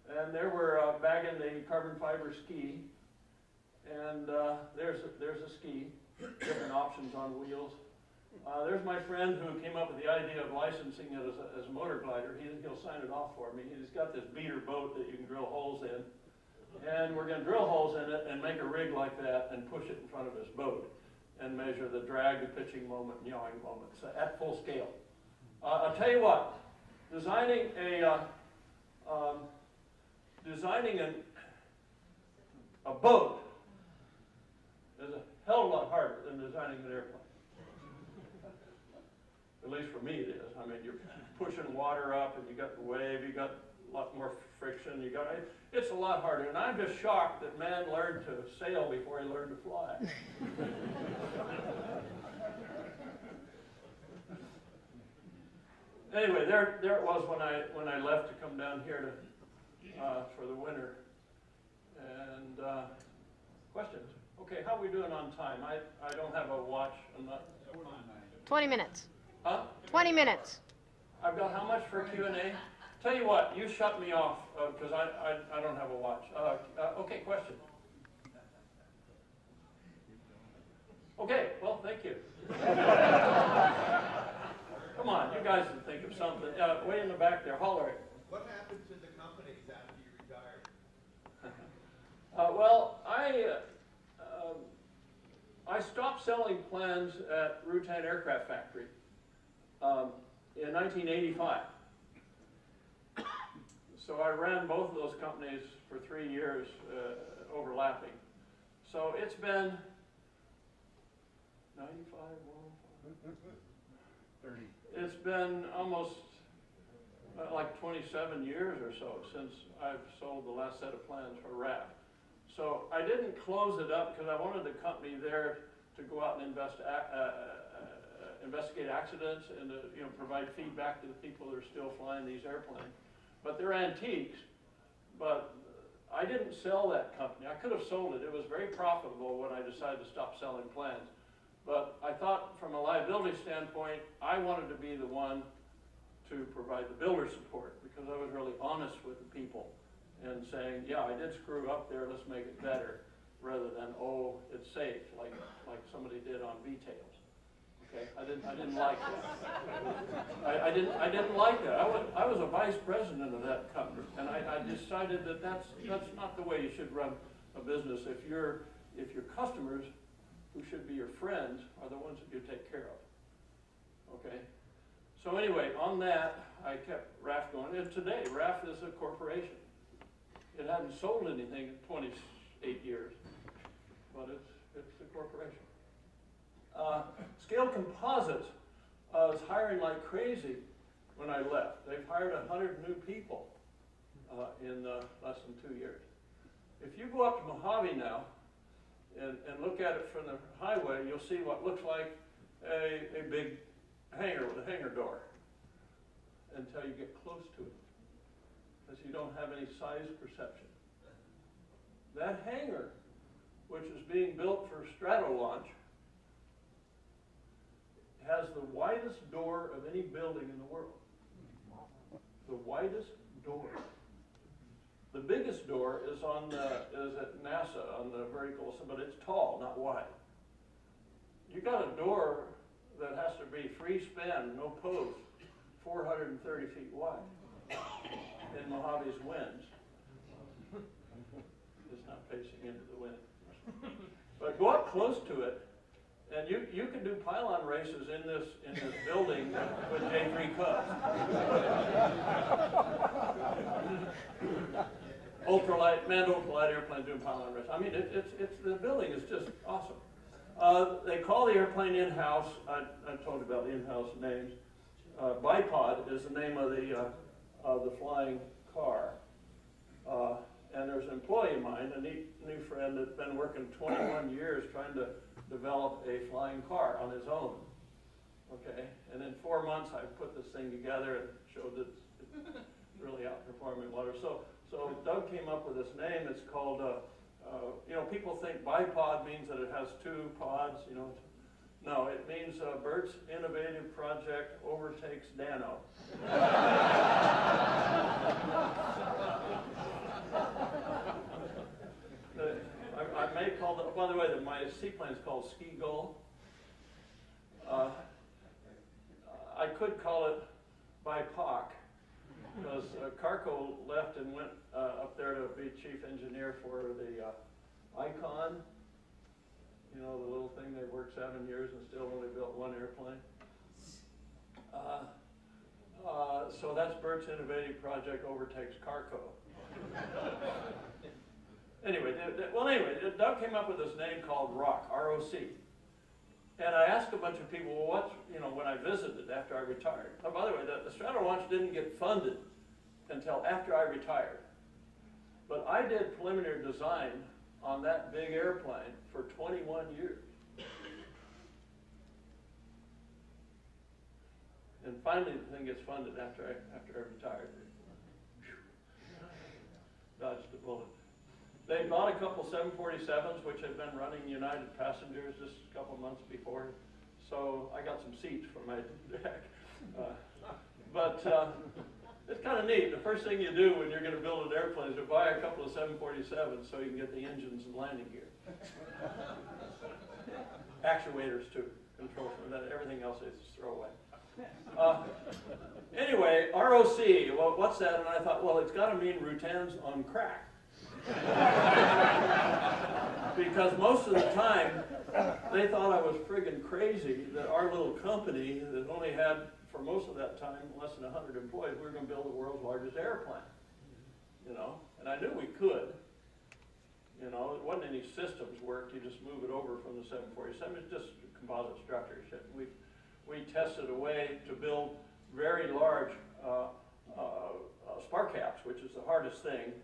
And there we're bagging the carbon fiber ski, and there's a ski, different options on wheels. There's my friend who came up with the idea of licensing it as a motor glider. He'll sign it off for me. He's got this beater boat that you can drill holes in, and we're going to drill holes in it and make a rig like that and push it in front of his boat and measure the drag, the pitching moment, and yawing moment, so at full scale. I'll tell you what, designing a boat is a hell of a lot harder than designing an airplane. At least for me it is. I mean, you're pushing water up and you got the wave, you got a lot more friction, it's a lot harder. And I'm just shocked that man learned to sail before he learned to fly. Anyway, there it was when I left to come down here for the winter. And questions? Okay, how are we doing on time? I don't have a watch. I'm not. 20 minutes. Huh? 20 minutes. I've got how much for Q&A? Tell you what, you shut me off because I don't have a watch. Okay, question. Okay, well, thank you. Come on, you guys can think of something. Way in the back there, holler it. What happened to the companies after you retired? Well, I stopped selling plans at Rutan Aircraft Factory in 1985. So I ran both of those companies for 3 years, overlapping. So it's been 95, 30. it's been almost like 27 years or so since I've sold the last set of plans for RAF. So I didn't close it up because I wanted the company there to go out and investigate accidents and to, provide feedback to the people that are still flying these airplanes. But they're antiques, but I didn't sell that company. I could have sold it. It was very profitable when I decided to stop selling plans. But I thought from a liability standpoint, I wanted to be the one to provide the builder support because I was really honest with the people and saying, yeah, I did screw up there, let's make it better, rather than, oh, it's safe, like somebody did on V-tails. Okay, I didn't like that. I didn't like that. I was a vice president of that company, and I decided that that's not the way you should run a business. If your customers, who should be your friends, are the ones that you take care of. Okay. So anyway, on that, I kept RAF going, and today RAF is a corporation. It hadn't sold anything in 28 years, but it's a corporation. Scale Composites was hiring like crazy when I left. They've hired 100 new people in less than 2 years. If you go up to Mojave now and look at it from the highway, you'll see what looks like a big hangar with a hangar door until you get close to it, because you don't have any size perception. That hangar, which is being built for Stratolaunch, has the widest door of any building in the world. The widest door. The biggest door is at NASA on the vertical, but it's tall, not wide. You got a door that has to be free span, no post, 430 feet wide in Mojave's winds. It's not facing into the wind. But go up close to it, and you can do pylon races in this building with J3 Cubs. Manned ultralight airplane doing pylon races. I mean, the building is just awesome. They call the airplane in-house. I told you about the in-house names. Bipod is the name of the flying car. And there's an employee of mine, a new friend that's been working 21 years trying to develop a flying car on his own. Okay, and in 4 months I put this thing together and showed that it's really outperforming water. So Doug came up with this name. It's called, people think bipod means that it has 2 pods, No, it means Burt's innovative project overtakes Dano. I may call it, by the way, my seaplane is called Ski Gull. I could call it BIPOC, because Carco left and went up there to be chief engineer for the Icon. The little thing they worked 7 years and still only built 1 airplane. So that's Burt's innovative project overtakes Carco. Anyway, Doug came up with this name called ROC, R-O-C. And I asked a bunch of people, well, when I visited after I retired. Oh, by the way, the Stratolaunch didn't get funded until after I retired. But I did preliminary design on that big airplane for 21 years. And finally the thing gets funded after I retired. Dodged the bullet. They bought a couple 747s, which had been running United passengers just a couple months before. So I got some seats for my deck. But it's kind of neat. The first thing you do when you're going to build an airplane is to buy a couple of 747s so you can get the engines and landing gear. actuators to control, and then everything else is throwaway. Anyway, ROC, well, what's that? And I thought, well, it's got to mean Rutan's on crack. Because most of the time, they thought I was friggin' crazy that our little company that only had, for most of that time, less than 100 employees, we were going to build the world's largest airplane. You know, and I knew we could. You know, it wasn't any systems work. You just move it over from the 747. It's just composite structure shit. We tested a way to build very large spar caps, which is the hardest thing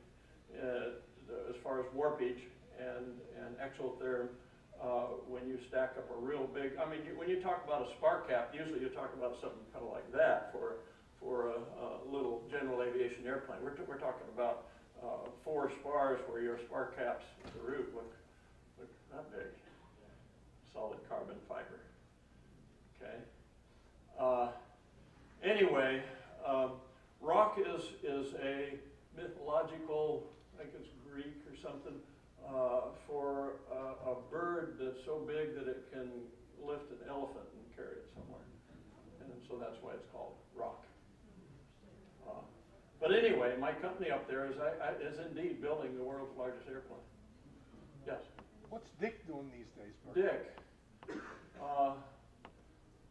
as far as warpage and exotherm. When you stack up a real big, I mean, when you talk about a spar cap, usually you're talking about something kind of like that for a little general aviation airplane. We're talking about 4 spars where your spar caps at the root look that big, solid carbon fiber. Okay. Anyway, rock is a mythological, I think it's Greek or something, for a bird that's so big that it can lift an elephant and carry it somewhere. And so that's why it's called rock. But anyway, my company up there is indeed building the world's largest airplane. Yes? What's Dick doing these days, Burt? Dick.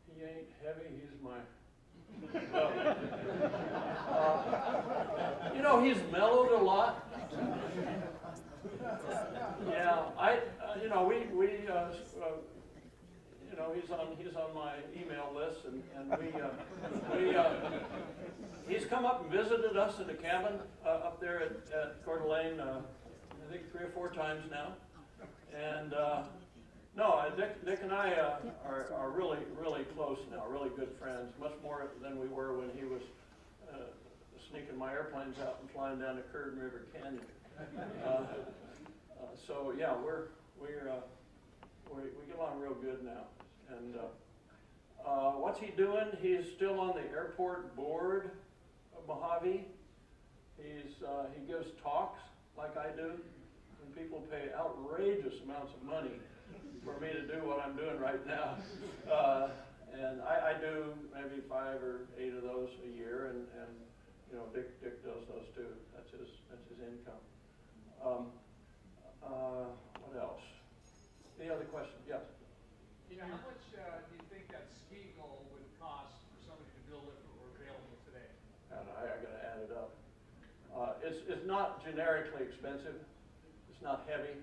He ain't heavy, he's my... you know, he's mellowed a lot. Yeah, you know, you know, he's on my email list, and he's come up and visited us in the cabin up there at Coeur d'Alene, I think 3 or 4 times now. And no, Dick and I are really, really close now, really good friends, much more than we were when he was sneaking my airplanes out and flying down the Curd River Canyon. So yeah, we get along real good now. And what's he doing? He's still on the airport board of Mojave. He gives talks like I do, and people pay outrageous amounts of money for me to do what I'm doing right now. And I do maybe 5 or 8 of those a year, and you know, Dick does those too. That's his income. What else? Any other questions? Yes. You know, how much do you think that ski goal would cost for somebody to build if it were available today? And I got to add it up. It's not generically expensive. It's not heavy.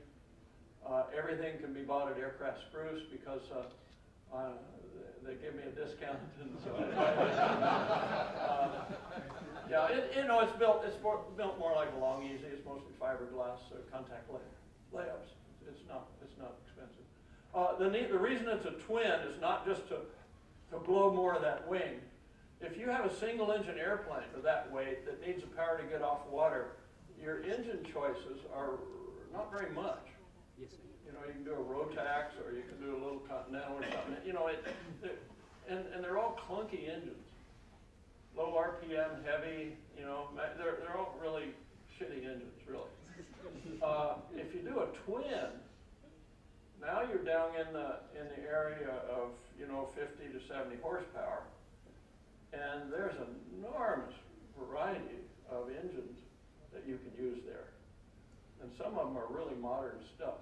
Everything can be bought at Aircraft Spruce because they give me a discount, and so yeah, you know, it's built more like a Long Easy. It's mostly fiberglass contact layups. It's not expensive. The reason it's a twin is not just to blow more of that wing. If you have a single engine airplane of that weight that needs the power to get off water, your engine choices are not very much. You know, you can do a Rotax or you can do a little Continental or something. You know, and they're all clunky engines. Low RPM, heavy, you know, they're all really shitty engines, really. If you do a twin, now you're down in the area of, you know, 50 to 70 horsepower, and there's an enormous variety of engines that you can use there, and some of them are really modern stuff.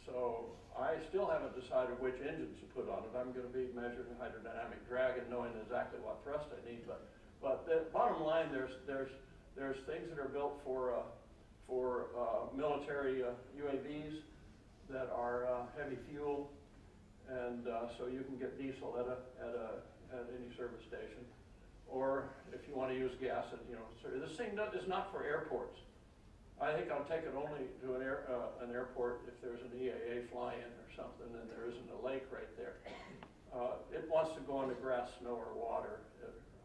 So I still haven't decided which engines to put on it. I'm going to be measuring hydrodynamic drag and knowing exactly what thrust I need. But the bottom line, there's things that are built for military UAVs that are heavy fuel, and so you can get diesel at any service station, or if you want to use gas, you know, this thing is not for airports. I think I'll take it only to an airport if there's an EAA fly-in or something and there isn't a lake right there. It wants to go into grass, snow, or water.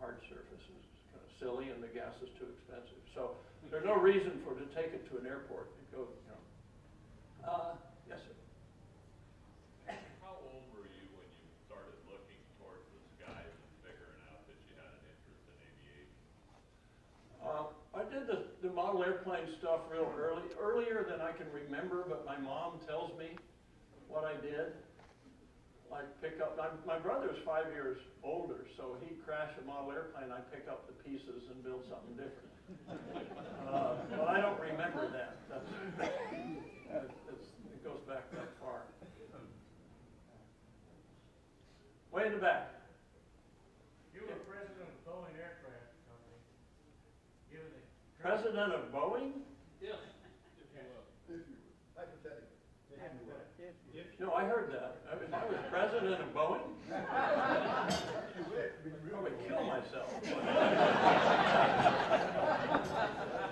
Hard surface is kind of silly, and the gas is too expensive. So there's no reason to take it to an airport. It goes, you know. Yes, sir. How old were you when you started looking towards the skies and figuring out that you had an interest in aviation? I did the model airplane stuff real earlier than I can remember, but my mom tells me what I did. like pick up, my brother's 5 years older, so he'd crash a model airplane, I'd pick up the pieces and build something different. But I don't remember that. It goes back that far. Way in the back. You were president of Boeing Aircraft Company. Given the President of Boeing? Yeah. No, I heard that. If I was president of Boeing, I would kill myself.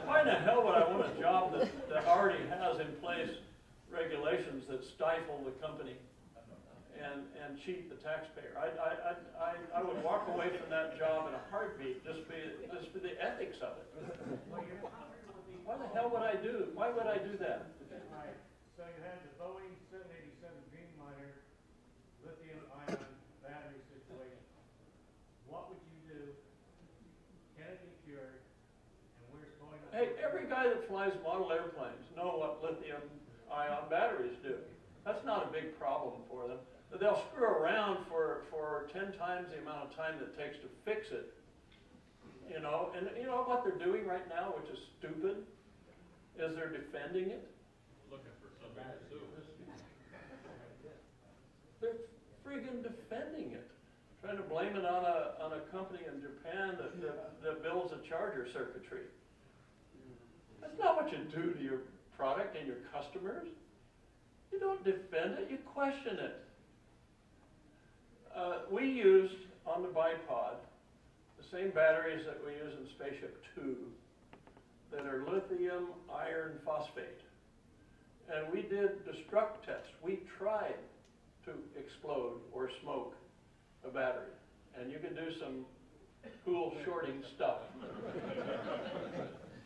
Why in the hell would I want a job that already has in place regulations that stifle the company and cheat the taxpayer? I would walk away from that job in a heartbeat just for the ethics of it. Why the hell would I do? Why would I do that? right. So you had the Boeing 787 Dreamliner lithium-ion battery situation. What would you do? Can it be cured? And where's Boeing? Hey, every guy that flies model airplanes know what lithium-ion batteries do. That's not a big problem for them. They'll screw around for 10 times the amount of time that it takes to fix it. You know, and you know what they're doing right now, which is stupid, is they're defending it. Looking for somebody to sue. They're friggin' defending it. Trying to blame it on a company in Japan that builds a charger circuitry. That's not what you do to your product and your customers. You don't defend it, you question it. We used on the bipod the same batteries that we use in Spaceship 2 that are lithium iron phosphate. And we did destruct tests. We tried to explode or smoke a battery. And you can do some cool shorting stuff.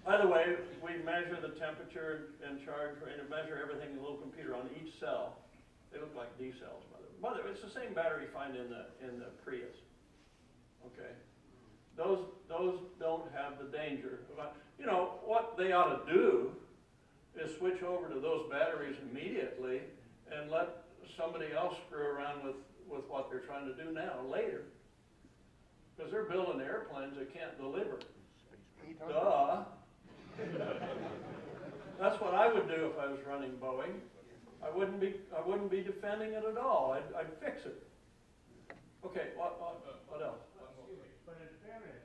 By the way, we measure the temperature and charge and measure everything in a little computer on each cell. They look like D cells, by the way. It's the same battery you find in the Prius. Okay, those don't have the danger. You know what they ought to do is switch over to those batteries immediately and let somebody else screw around with what they're trying to do now later, because they're building airplanes they can't deliver. Duh. That's what I would do if I was running Boeing. I wouldn't be defending it at all. I'd fix it. Okay, what else? Excuse me, but in fairness,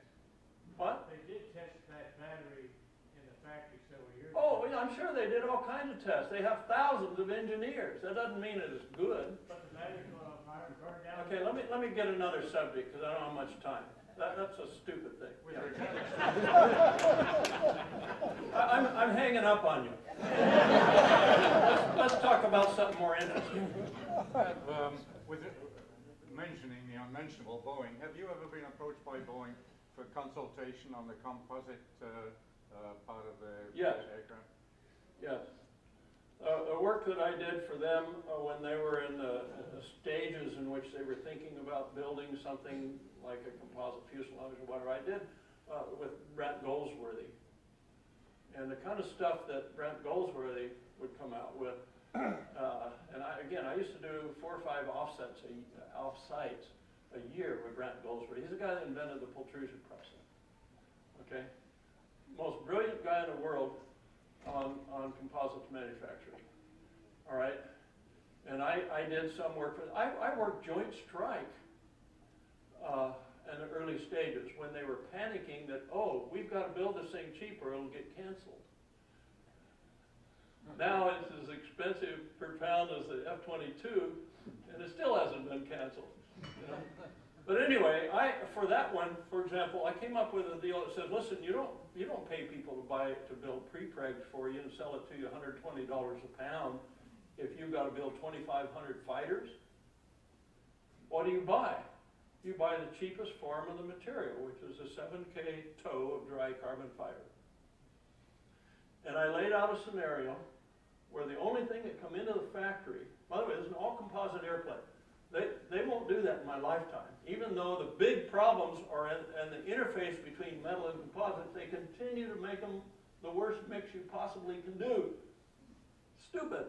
What? they did test that battery in the factory several years ago. Oh, yeah, I'm sure they did all kinds of tests. They have thousands of engineers. That doesn't mean it is good. But the battery went on fire and burned down. Okay, let me get another subject because I don't have much time. That's a stupid thing. Yeah. I'm hanging up on you. Let's talk about something more interesting. With mentioning the unmentionable Boeing, have you ever been approached by Boeing for consultation on the composite part of the aircraft? Yes. The work that I did for them when they were in the stages in which they were thinking about building something like a composite fuselage or whatever, I did with Brent Goldsworthy. And the kind of stuff that Brent Goldsworthy would come out with, and I used to do 4 or 5 offsites a year with Brent Goldsworthy. He's the guy that invented the pultrusion process. Okay? Most brilliant guy in the world on composites manufacturing. All right? And I did some work for, I worked Joint Strike in the early stages when they were panicking that, oh, we've got to build this thing cheaper, it'll get canceled. Now it's as expensive per pound as the F-22, and it still hasn't been canceled. You know? But anyway, for that one, for example, I came up with a deal that said, listen, you don't pay people to build pre-pregs for you and sell it to you $120 a pound if you've got to build 2,500 fighters. What do you buy? You buy the cheapest form of the material, which is a 7K tow of dry carbon fiber. And I laid out a scenario where the only thing that come into the factory, by the way, this is an all-composite airplane. They won't do that in my lifetime. Even though the big problems are in the interface between metal and composites, they continue to make them the worst mix you possibly can do. Stupid.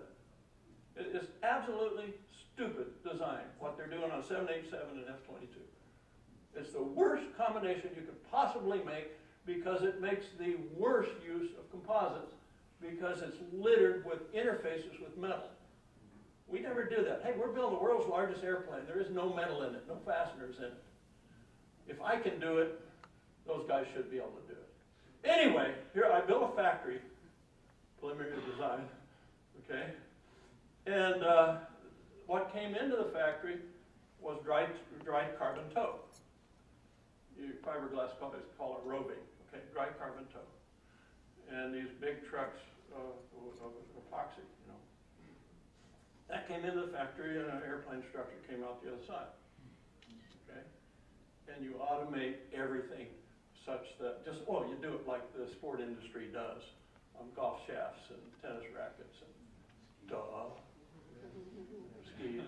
It is absolutely stupid design, what they're doing on 787 and F-22. It's the worst combination you could possibly make because it makes the worst use of composites because it's littered with interfaces with metal. We never do that. Hey, we're building the world's largest airplane. There is no metal in it, no fasteners in it. If I can do it, those guys should be able to do it. Anyway, here I built a factory, preliminary design, okay? And what came into the factory was dried carbon tow. Fiberglass companies call it roving, okay? Dry carbon tow. And these big trucks of epoxy, you know. That came into the factory and an airplane structure came out the other side, okay? And you automate everything such that, you do it like the sport industry does on golf shafts and tennis rackets and skis.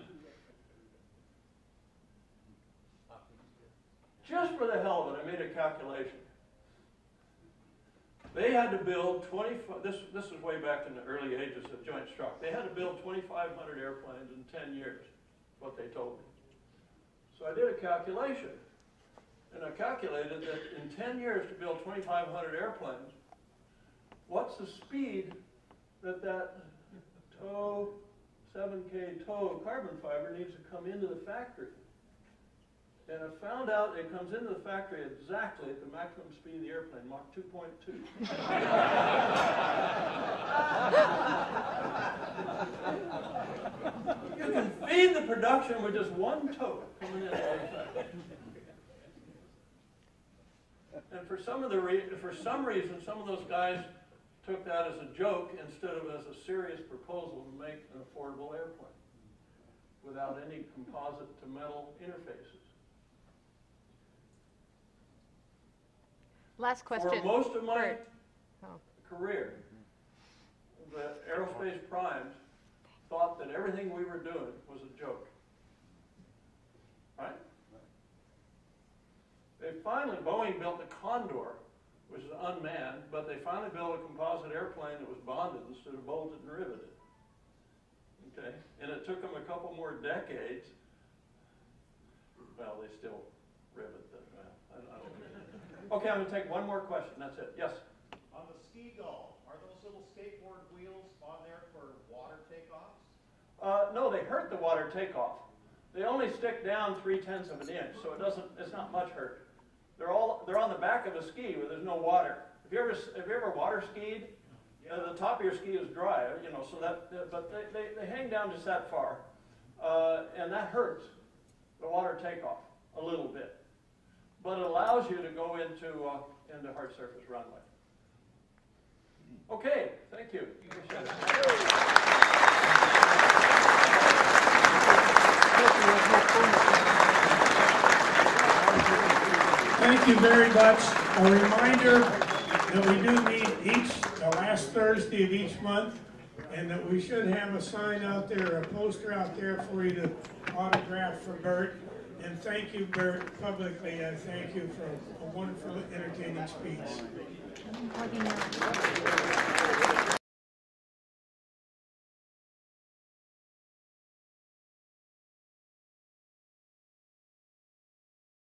Just for the hell of it, I made a calculation. They had to build 25, this is way back in the early ages of Joint Stock. They had to build 2,500 airplanes in 10 years, what they told me. So I did a calculation, and I calculated that in 10 years to build 2,500 airplanes, what's the speed that tow, 7K tow carbon fiber needs to come into the factory? And I found out it comes into the factory exactly at the maximum speed of the airplane, Mach 2.2. You can feed the production with just one tow coming into the factory. And for some reason, some of those guys took that as a joke instead of as a serious proposal to make an affordable airplane without any composite to metal interfaces. Last question. For most of my Burt. career, the aerospace primes thought that everything we were doing was a joke. Right? Boeing built the Condor, which is unmanned, but they finally built a composite airplane that was bonded instead of bolted and riveted. Okay? And it took them a couple more decades. Well, they still rivet them. I don't know. Okay, I'm going to take one more question. That's it. Yes? On the ski gull, are those little skateboard wheels on there for water takeoffs? No, they hurt the water takeoff. They only stick down 3/10 of an inch, so it's not much hurt. They're on the back of a ski where there's no water. Have you ever water skied? Yeah. The top of your ski is dry, you know, so but they hang down just that far, and that hurts the water takeoff a little bit, but it allows you to go into hard surface runway. Okay, thank you. Thank you very much. A reminder that we do meet the last Thursday of each month, and that we should have a sign out there, a poster out there for you to autograph for Burt. And thank you, Burt, publicly. I thank you for a wonderful, entertaining speech.